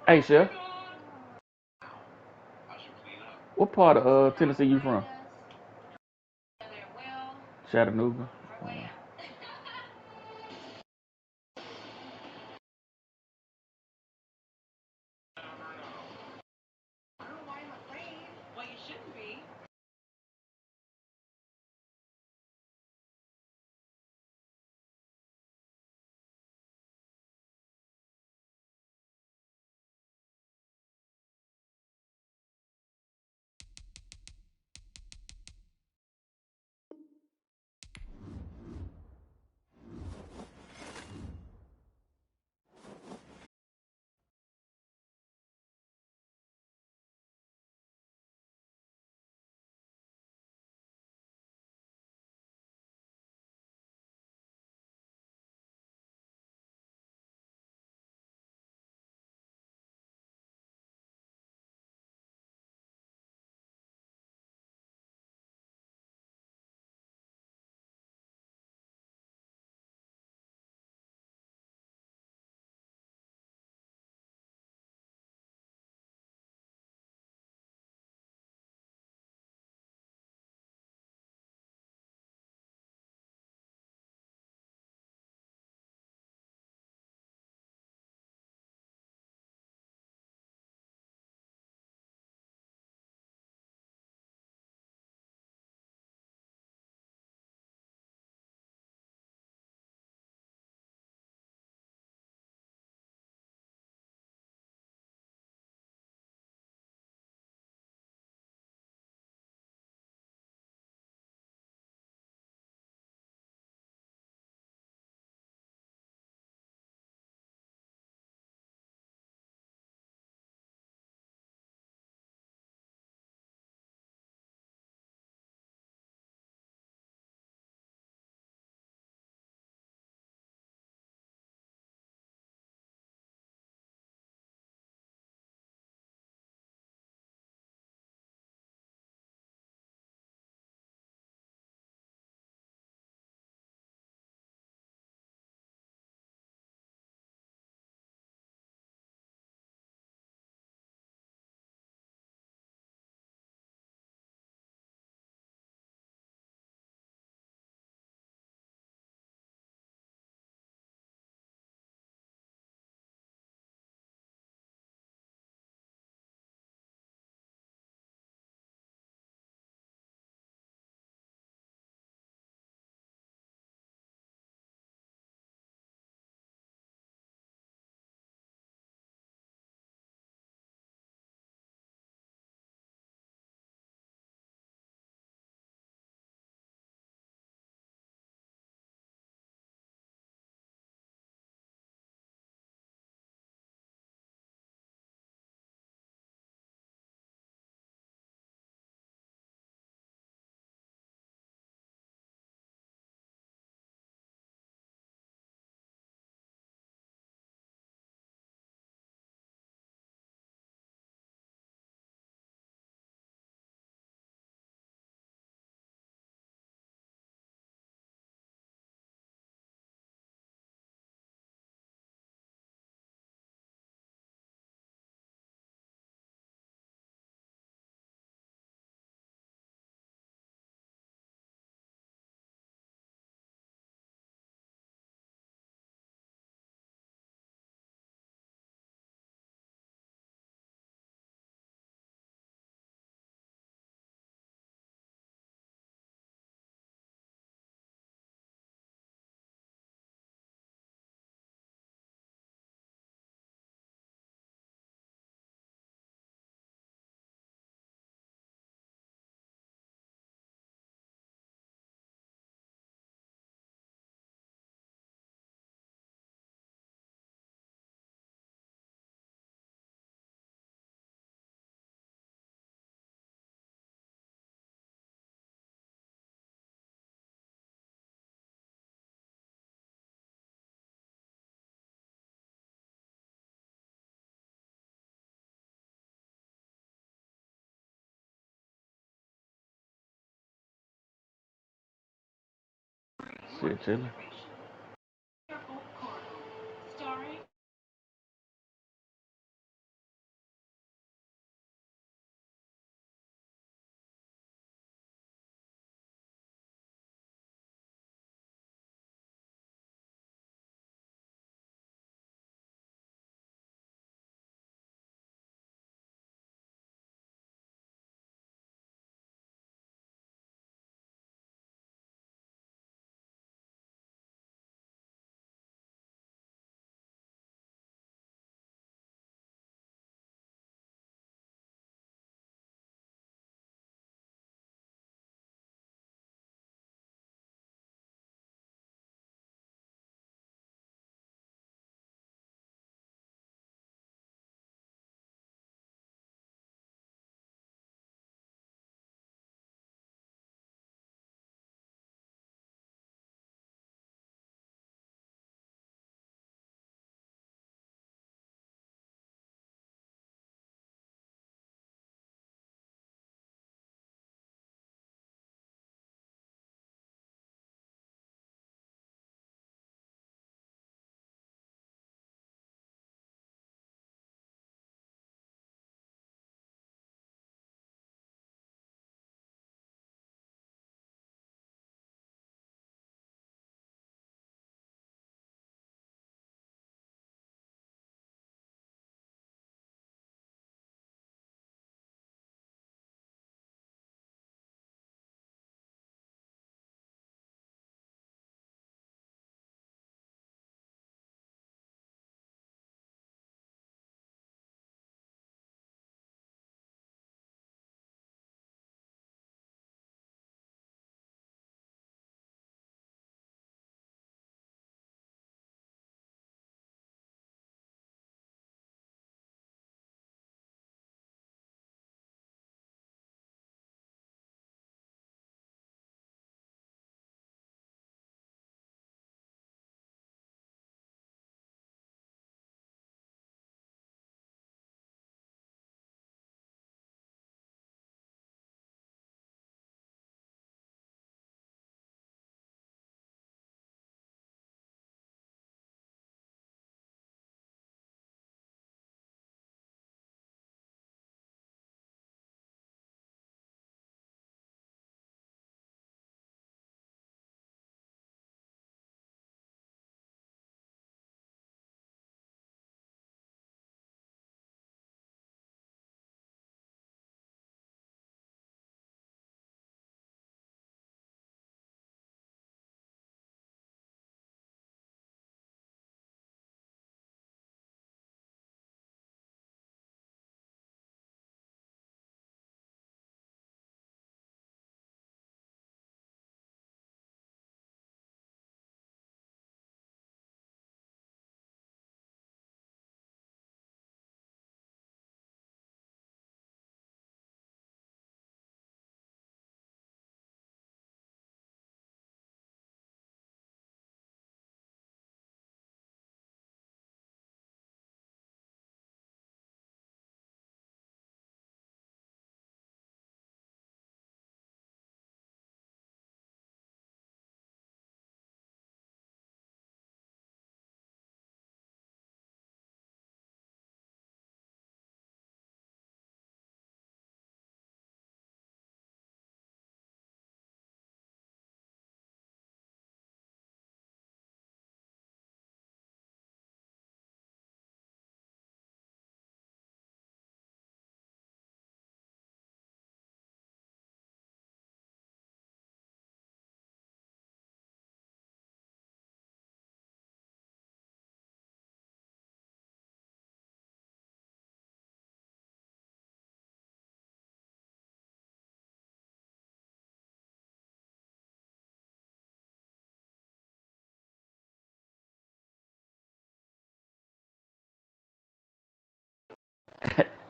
Hey, Chef. What part of Tennessee you from? Chattanooga. Shit, chilling.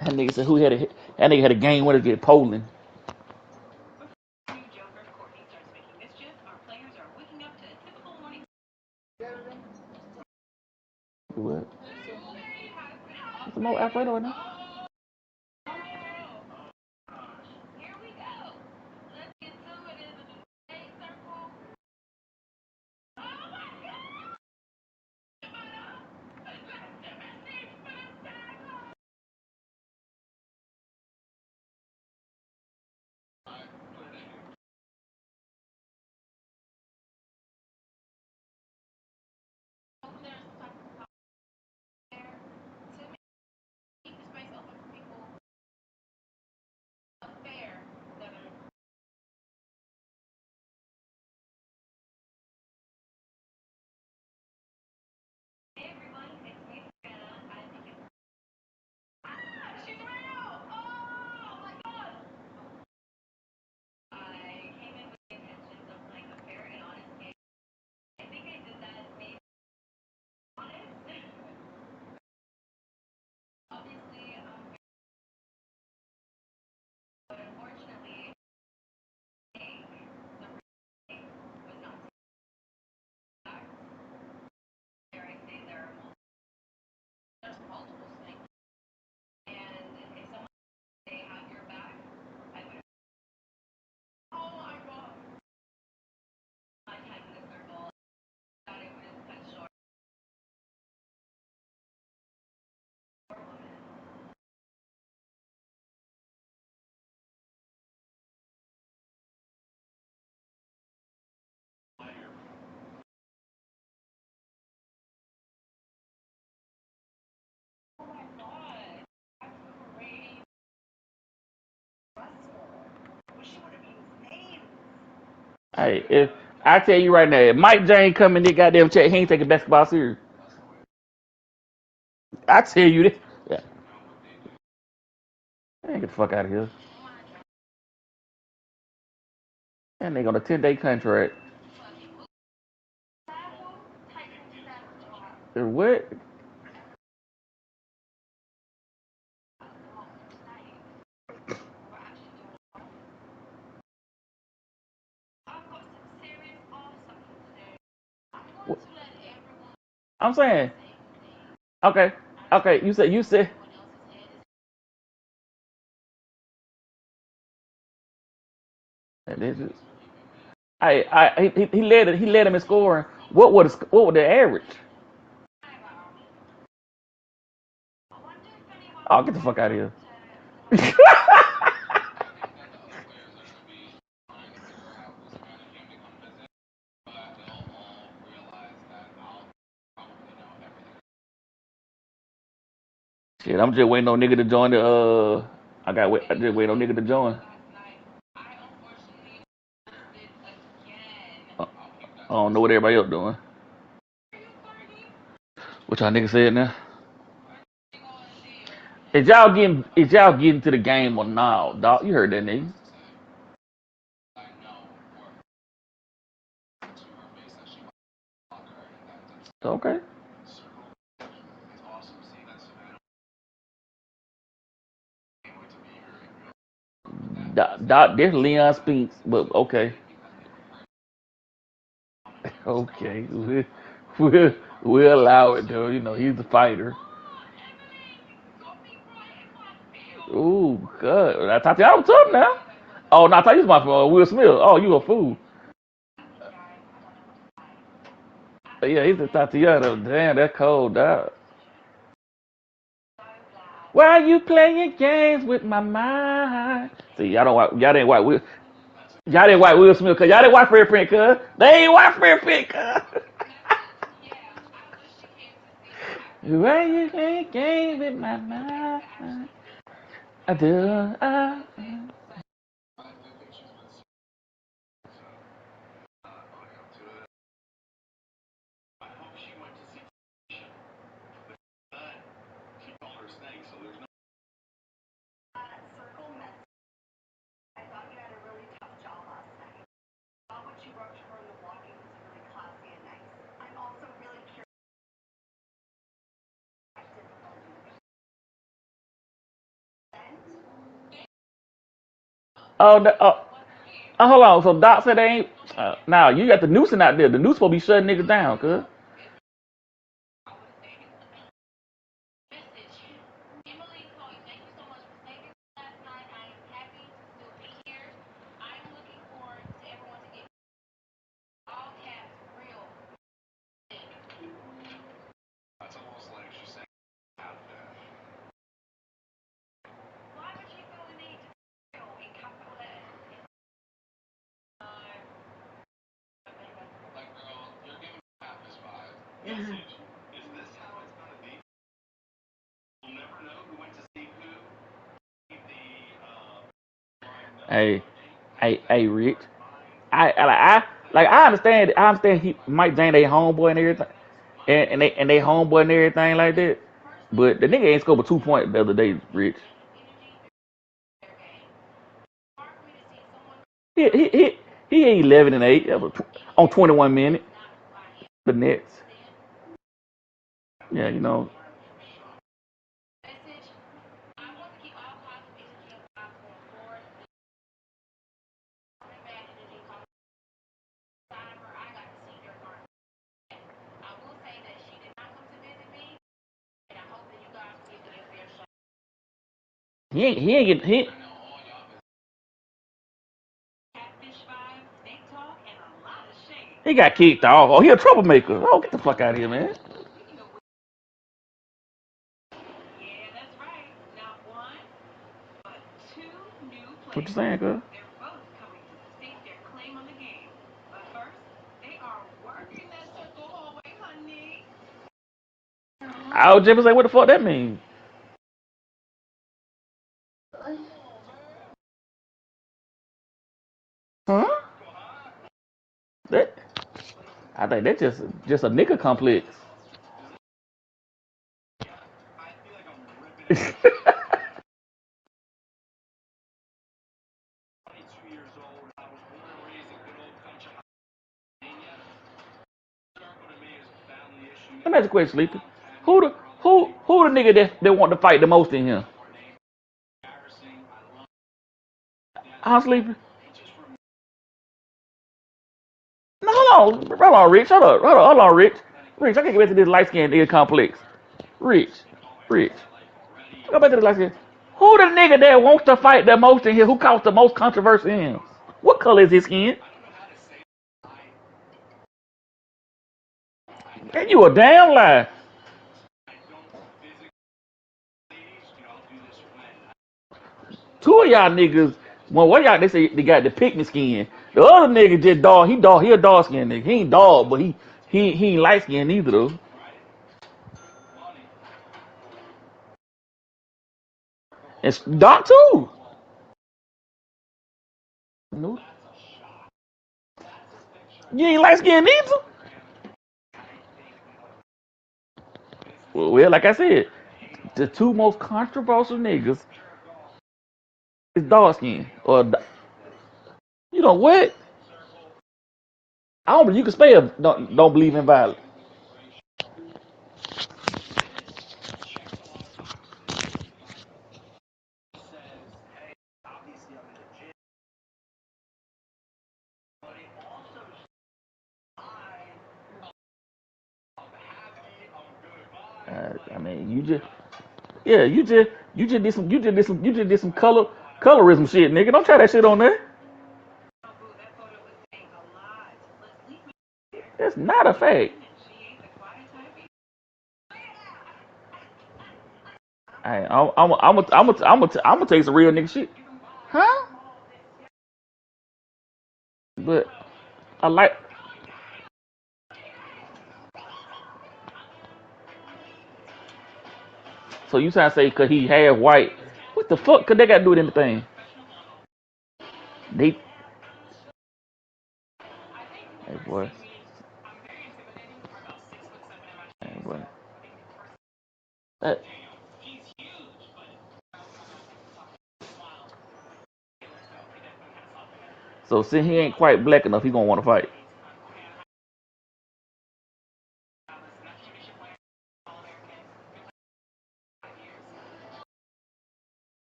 That nigga said that nigga had a game winner get Poland. What? What's more Alfredo right now? Hey, if I tell you right now, if Mike James come in this goddamn check, he ain't taking basketball serious. I tell you this. Yeah. Man, get the fuck out of here. And they on a 10-day contract. What? I'm saying. Okay. Okay. You said. He led him in scoring. What was the average? Oh, get the fuck out of here. Shit, I'm just waiting on nigga to join the. I just waiting on nigga to join. I don't know what everybody else doing. What y'all niggas said now? Is y'all getting to the game or now, dog? You heard that nigga. Okay. Doc, there's Leon Spinks, but okay. Okay. We'll allow it though. You know, he's a fighter. Ooh, good. I thought y'all was tough now. Oh, no, I thought you was my Will Smith. Oh, you a fool. Yeah, he's a Tatiana. Damn, that's cold, dog. Why you playing games with my mind? See, y'all didn't watch Will Smith, cause y'all didn't watch Fresh Prince, cuz. They ain't watch Fresh Prince, cuz. Why you playing games with my mind? I do. Hold on. So Doc said they ain't. Now you got the noosing out there. The noose supposed to be shutting niggas down, cuz. Hey, hey, Rich. I understand. I understand he Mike James they homeboy and everything, and they homeboy and everything like that. But the nigga ain't scored but 2 points the other day, Rich. He 11 and 8 on 21 minutes. The Nets. Yeah, you know. He ain't get he got kicked off. Oh, he a troublemaker. Oh, get the fuck out of here, man. What you saying, girl? I was just say, what the fuck that mean? Huh? That I think that's just a nigga complex. Let me ask you a question, Sleepy. Who the who the nigga that want to fight the most in here? I'm Sleepy. No, hold on, Rich. Hold on, Rich. Rich, I can't get back to this light skinned nigga complex. Rich, Rich. Go back to the light skin. Who the nigga that wants to fight the most in here? Who caused the most controversy in him? What color is his skin? And you a damn lie. Two of y'all niggas, one of y'all they say they got the picnic skin. The other nigga just dog. He a dog skin nigga. He ain't dog, but he ain't light skinned either though. It's dark too. No, you ain't light skinned either. Well, like I said, the two most controversial niggas is dog skin or you know what? I don't believe you can spell. Don't believe in violence. I mean, you just did some colorism shit, nigga. Don't try that shit on there. That's not a fact. I'm gonna take some real nigga shit, huh? But I like. So you trying to say cause he half white? What the fuck could they got to do with anything? They, hey boy, hey boy. That, so since he ain't quite black enough, he gonna want to fight.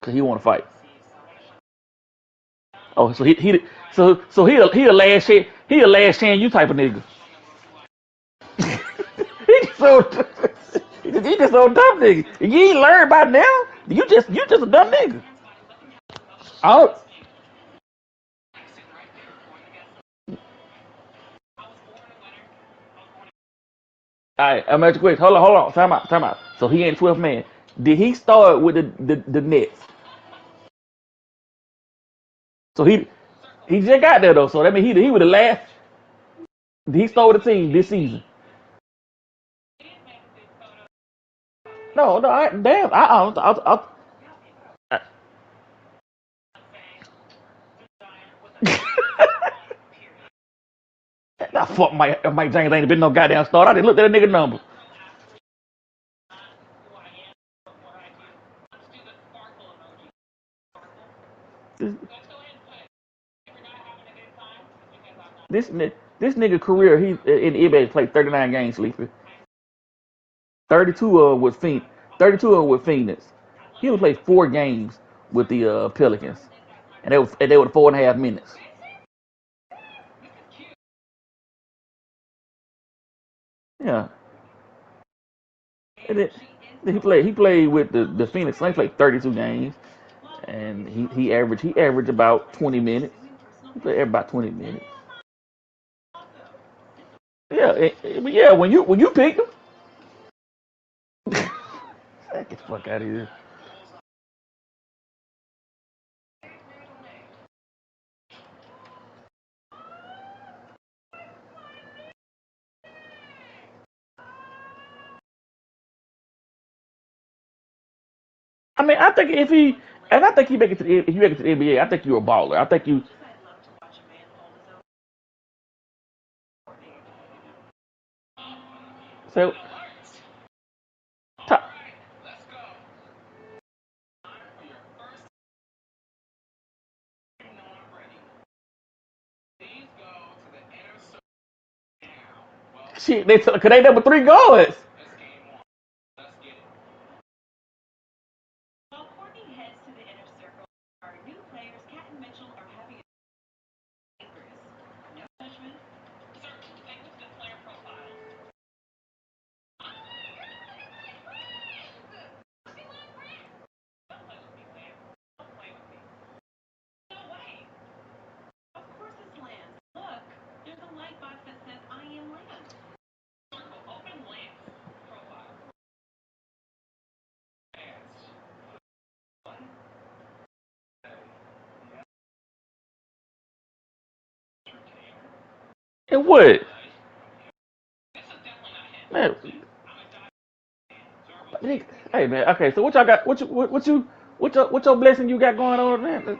Cause he want to fight. Oh, so he a last chance you type of nigga. he just so he just so dumb nigga. You ain't learned by now. You just a dumb nigga. Oh, all right, I'm at you quick. Hold on. Time out. So he ain't 12th man. Did he start with the Nets? So he just got there though. So that mean he would have last. He stole the team this season. No, damn. I nah, fuck Mike James ain't been no goddamn start. I just looked at that nigga number. This this nigga career, he in the NBA played 39 games, sleeping. 32 with Phoenix. 32 with Phoenix. He only played 4 games with the Pelicans, and they were 4.5 minutes. Yeah, and he played with the Phoenix Suns. He played 32 games, and he averaged about 20 minutes. He played about 20 minutes. Yeah, but yeah, when you picked him, get the fuck out of here. I mean, I think if he, And I think you make it to the, if you make it to the NBA, I think you're a baller. I think you. So, top, shit, cause they number 3 guards. And what? Man, hey man, okay. So what y'all got? What your blessing you got going on, man?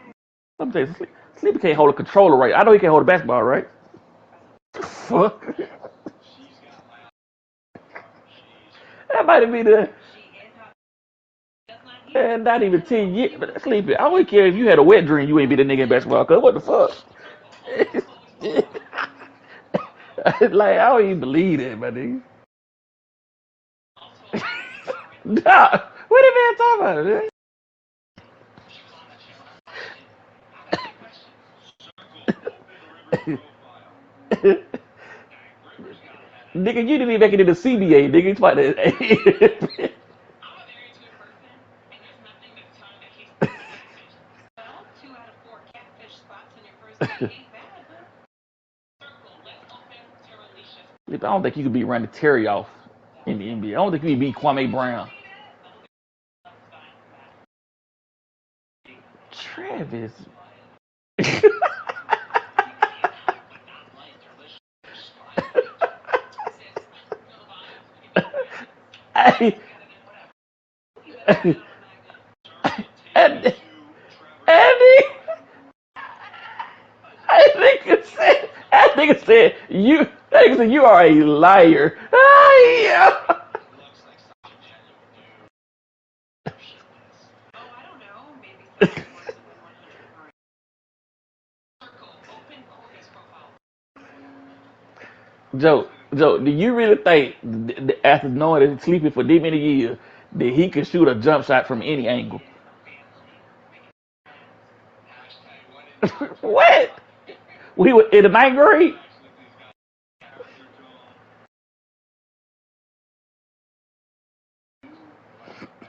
Let me tell you, Sleepy can't hold a controller right. I know he can't hold a basketball right. Fuck. That might be the man, not even 10 years. Sleepy, I wouldn't care if you had a wet dream. You ain't be the nigga in basketball. Cause what the fuck? Like I don't even believe that, my nigga. Nah, what the man talking about, man? Nigga, you didn't even make it into CBA, nigga. It's about that. I don't think you could be Randy Terry off in the NBA. I don't think you could be Kwame Brown. Travis. Hey, Andy, Andy, that nigga said, you are a liar. Ah, yeah. Joe, do you really think, after knowing that he's sleeping for this many years, that he could shoot a jump shot from any angle? What? We were in the ninth grade?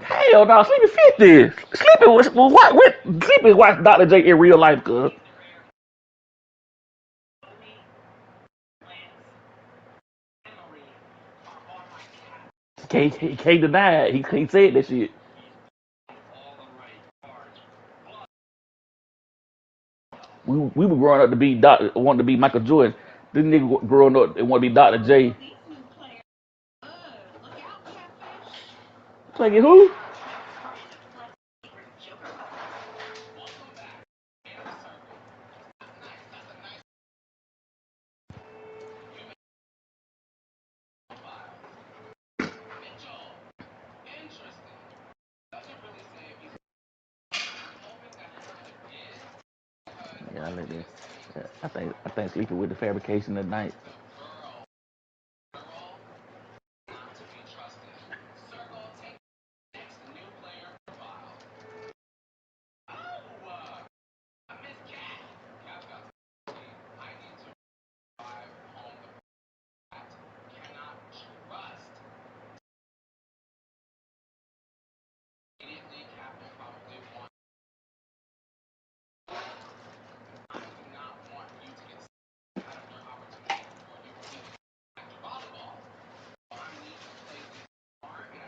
Hell no, Sleepy 50. Sleepy watch Dr. J in real life, cuz. He can't deny it. He said that shit. We were growing up to be wanting to be Michael Jordan. This nigga growing up and want to be Dr. J. Like who? Yeah, I like that. Yeah, I think Sleepy with the fabrication tonight.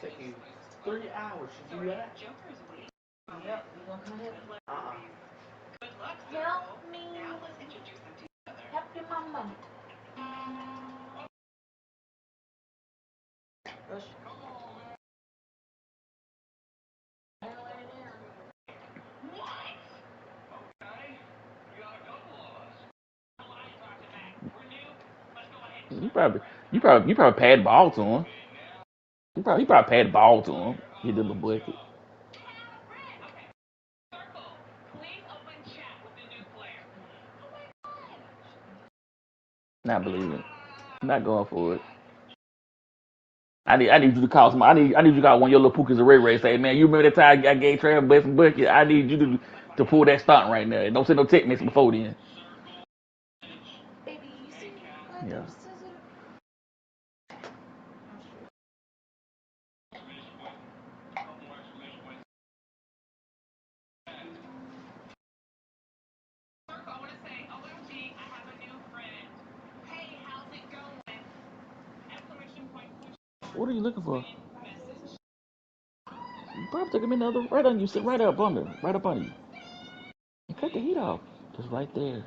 Take you 3 hours to do that. Yep, you gonna come help me? Help me. Help your mama. Rush. You probably, you probably pad the ball to him. You probably pad the ball to him. Hit the little bucket. Not believing it. Not going for it. I need you to call some. I need you to call one of your little pookies of Ray Ray. Say, man, you remember that time I gave Travis Blake some bucket? I need you to pull that stunt right now. Don't send no text message before then. Baby, you see Yeah. them scissors? What are you looking for? You probably took him in the other right on you. Sit right up under, right up on you. And cut the heat off. Just right there.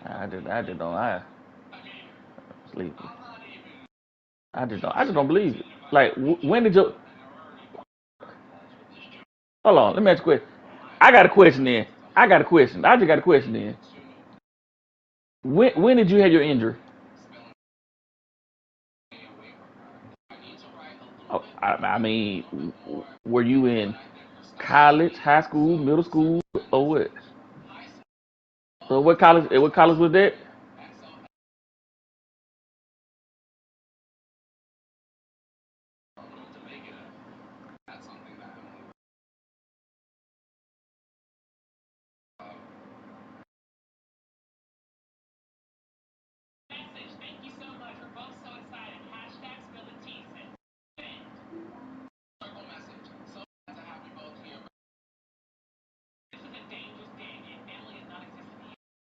I just don't. I sleep. I just don't believe it. Like, when did you? Hold on. Let me ask you a question. I got a question then. I got a question. I just got a question then. When did you have your injury? Oh, I mean, were you in college, high school, middle school, or what? So what college? What college was that?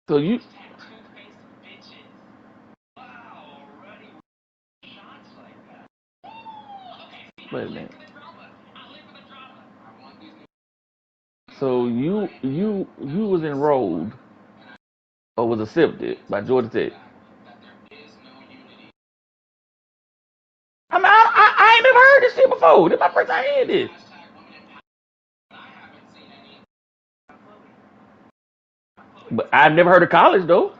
So you wait a minute. So you was enrolled or was accepted by Georgia Tech. I mean, I ain't never heard this shit before. This is my first time hearing this. But I've never heard of college though.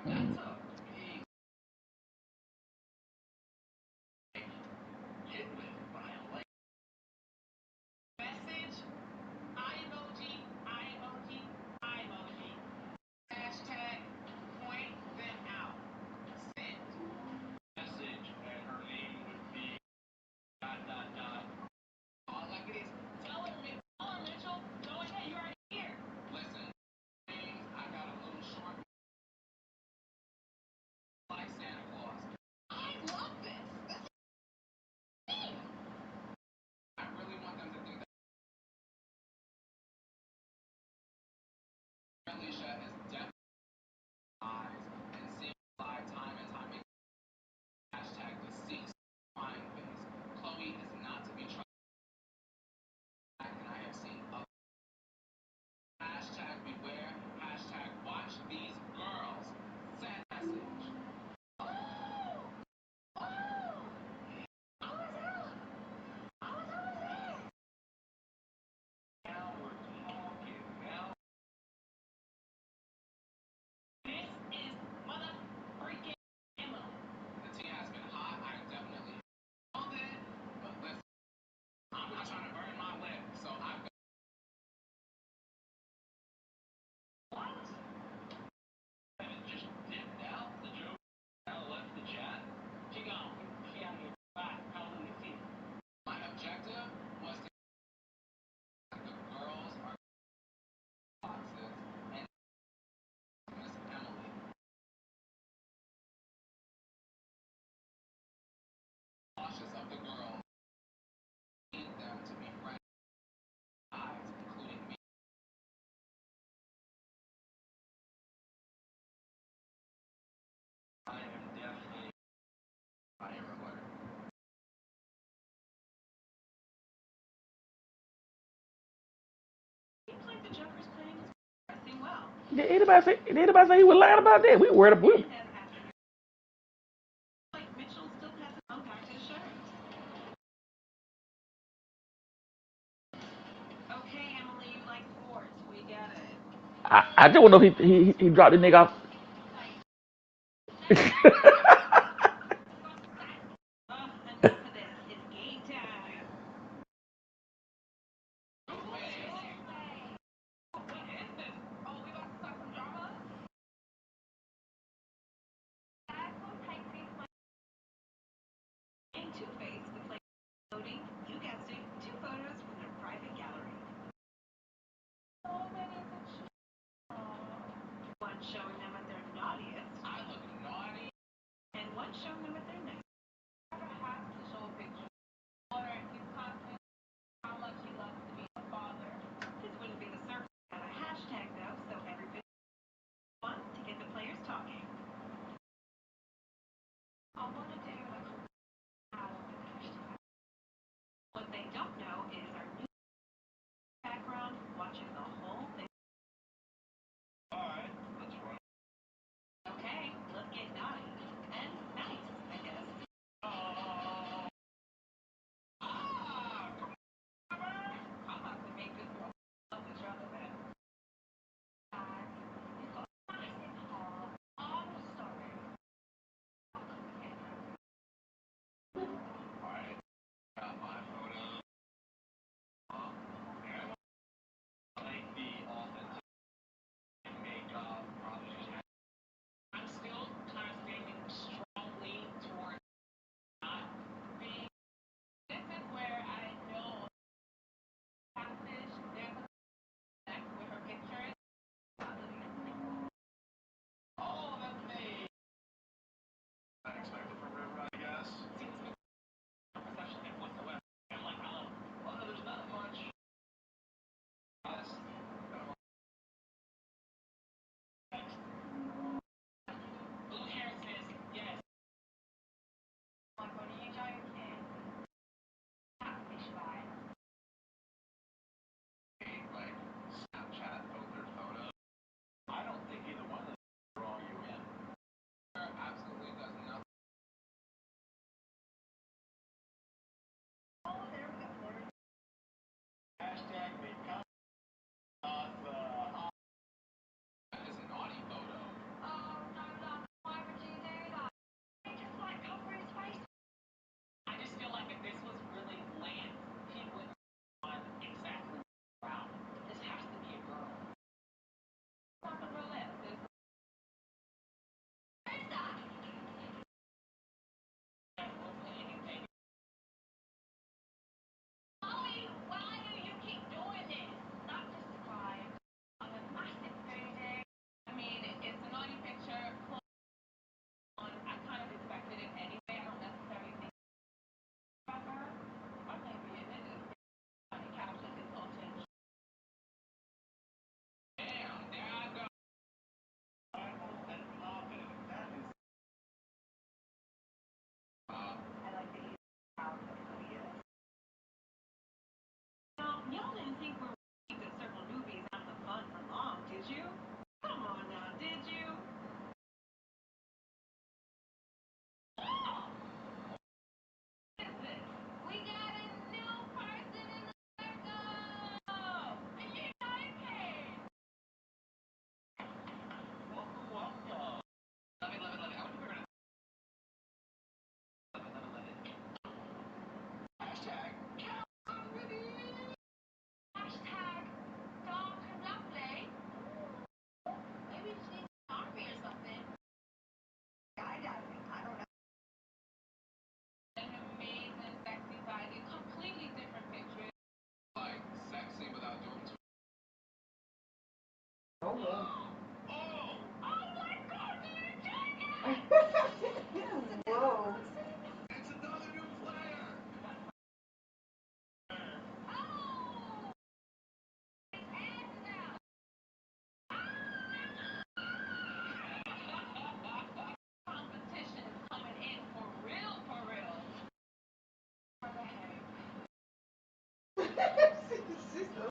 Mm. Did anybody say he was lying about that? We worried about we, I just want to know if he dropped the nigga off. Whoa. She's so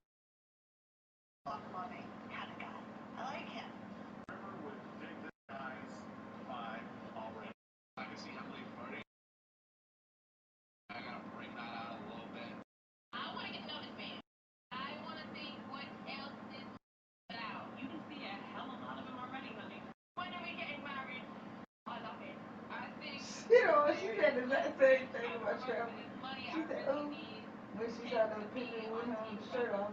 She said the exact same thing about Trevor. She said, oh, when she saw the picture with him with the shirt off.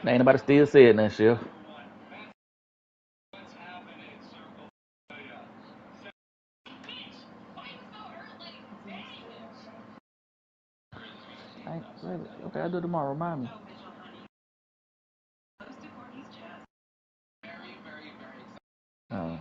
Ain't nobody still said nothing, Chef. I ain't really. Okay, I'll do it tomorrow. Remind me. Oh.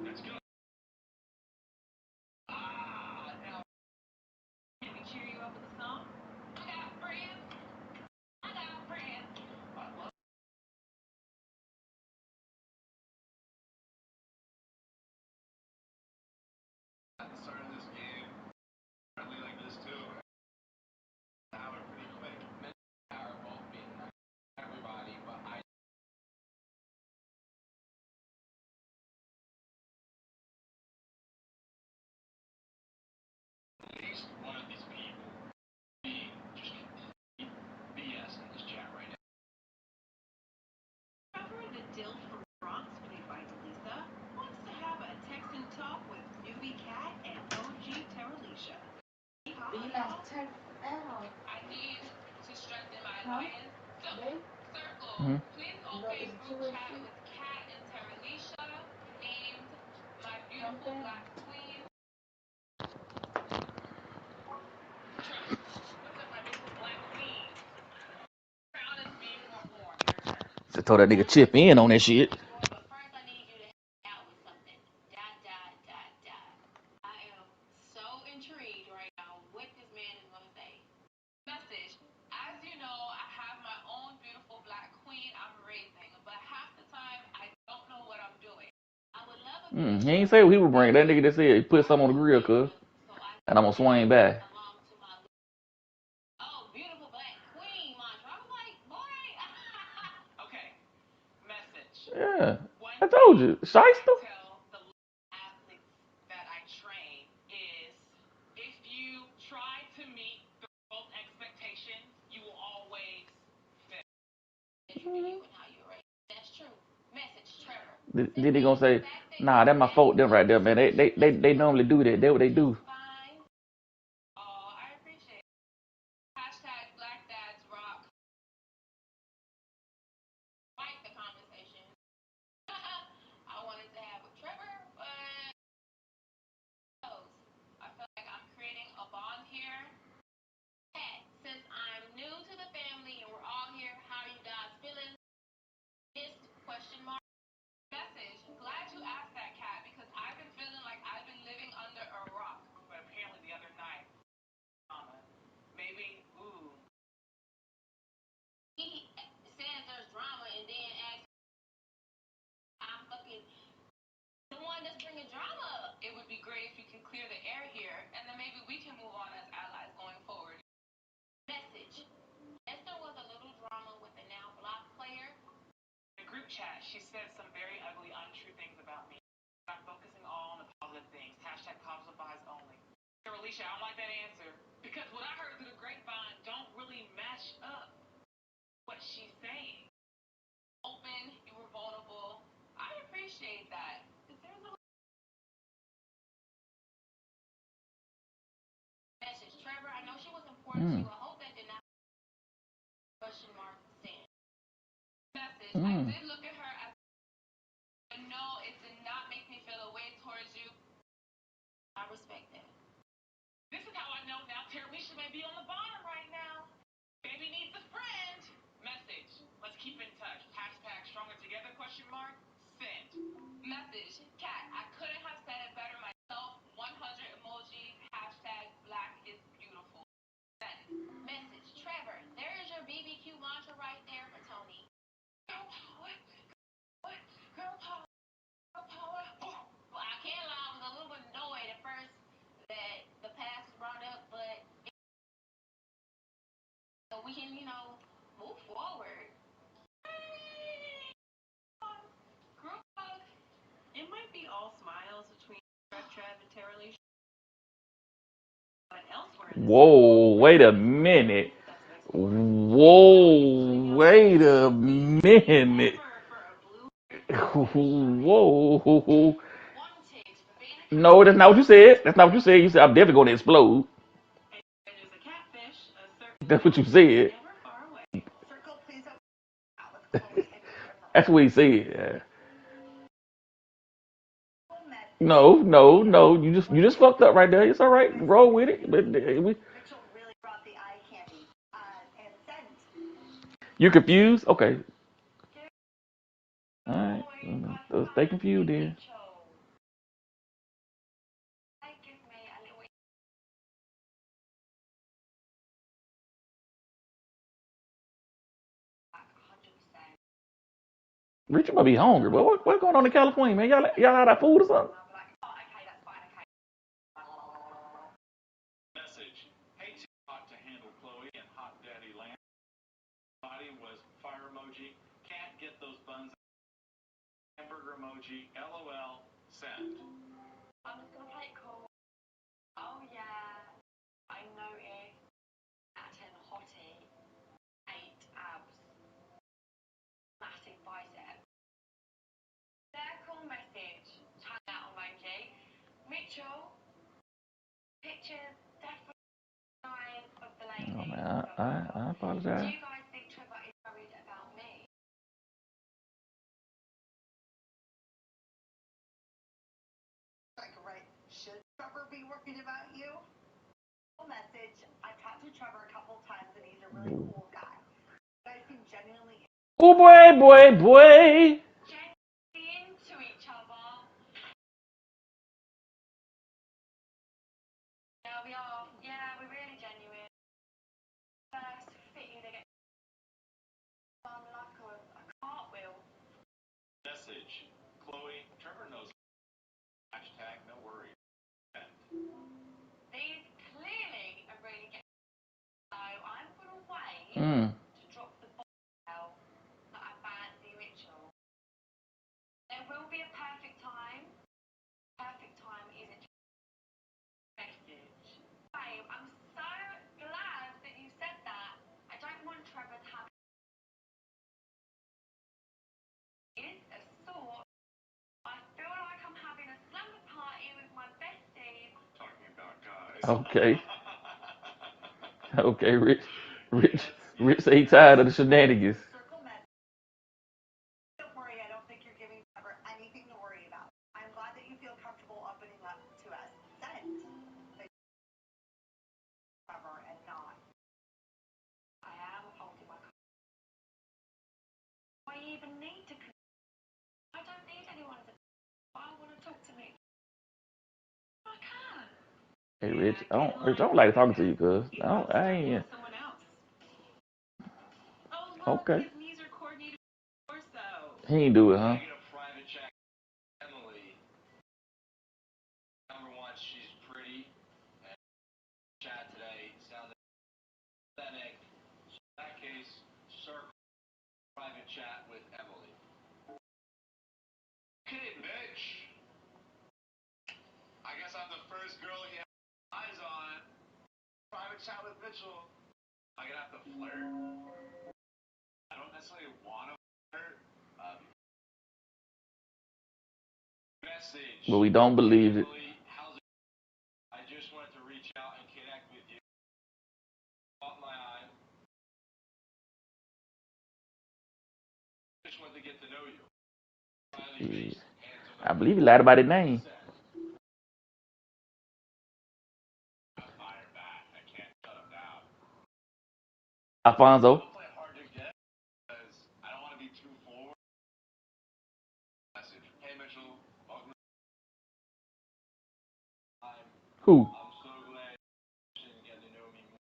Be nice to take out. Huh? Babe? Hmm. No, it's too late. Something. Just told that nigga chip in on that shit. He ain't say what he would bring. That nigga just said he put something on the grill, cuz. And I'm gonna swing back. Yeah. I told you. Shyster? Then he gonna say, nah, that my fault them right there, man. They normally do that. That's what they do. Mm. Mm. Whoa, wait a minute. Whoa, wait a minute. Whoa. No, that's not what you said. That's not what you said. You said I'm definitely going to explode. That's what you said. That's what he said. No. You just fucked up right there. It's all right. Roll with it. But you confused? Okay. All right. Stay confused then. Rich, you must be hungry. But what's going on in California, man? Y'all had that food or something? Message. Hey, too hot to handle Chloe and Hot Daddy Lamb. Body was fire emoji. Can't get those buns. Hamburger emoji. LOL. Send. I'm just gonna play it cool. Oh yeah, I noticed at 10 hottie, 8 abs, massive bicep. Their cool message, turn out emoji. Mitchell, pictures definitely nice of the ladies. Oh man, I Do apologize. you guys think Trevor is worried about me? Like, right, should Trevor be worried about you? Message. I've talked to Trevor a couple times and he's a really cool guy. You guys seem genuinely Oh boy. Genuinely into each other. Yeah, we are. Yeah, we're really genuine. First fitting to get done like a cartwheel. Message. Chloe, Trevor knows. Hashtag no worries. Send. These clearly are really getting. So I'm gonna wait to drop the ball that I fancy Mitchell. There will be a perfect time. Perfect time isn't message. Babe, I'm so glad that you said that. I don't want Trevor to have a sort. I feel like I'm having a slumber party with my besties. Talking about guys. Okay. Okay, Rich say he tired of the shenanigans. circle message. Don't worry, I don't think you're giving Trevor anything to worry about. I'm glad that you feel comfortable opening up to us. Send. Trevor and not. I am holding my. I even need to. I don't need anyone to. I want to talk to me. I can. Hey, Rich, I don't like talking to you, cuz. I ain't. Someone else. Oh, look, Okay. his knees are coordinated with his torso. He ain't do it, huh? I get a private chat. Emily. Number one, she's pretty. And chat today sounds authentic. So in that case, circle private chat with Emily. Okay, Mitch. I guess I'm the first girl he has eyes on. Private chat with Mitchell. I'm gonna have to flirt. I don't necessarily want to flirt. Message. But we don't believe it. Emily, how's it? I just wanted to reach out and connect with you. Caught my eye. Just wanted to get to know you. Smiley Yeah. face, hands on I the believe he lied about his name. fire back. I can't shut him down. Alfonso. Don't play hard to get because I don't want to be too forward. Message. Hey Mitchell, welcome to the time. Who? I'm so glad you get to know me more.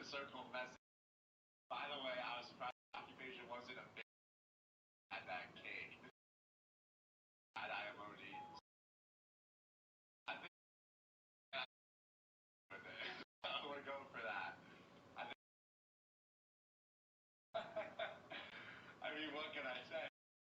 Circle message.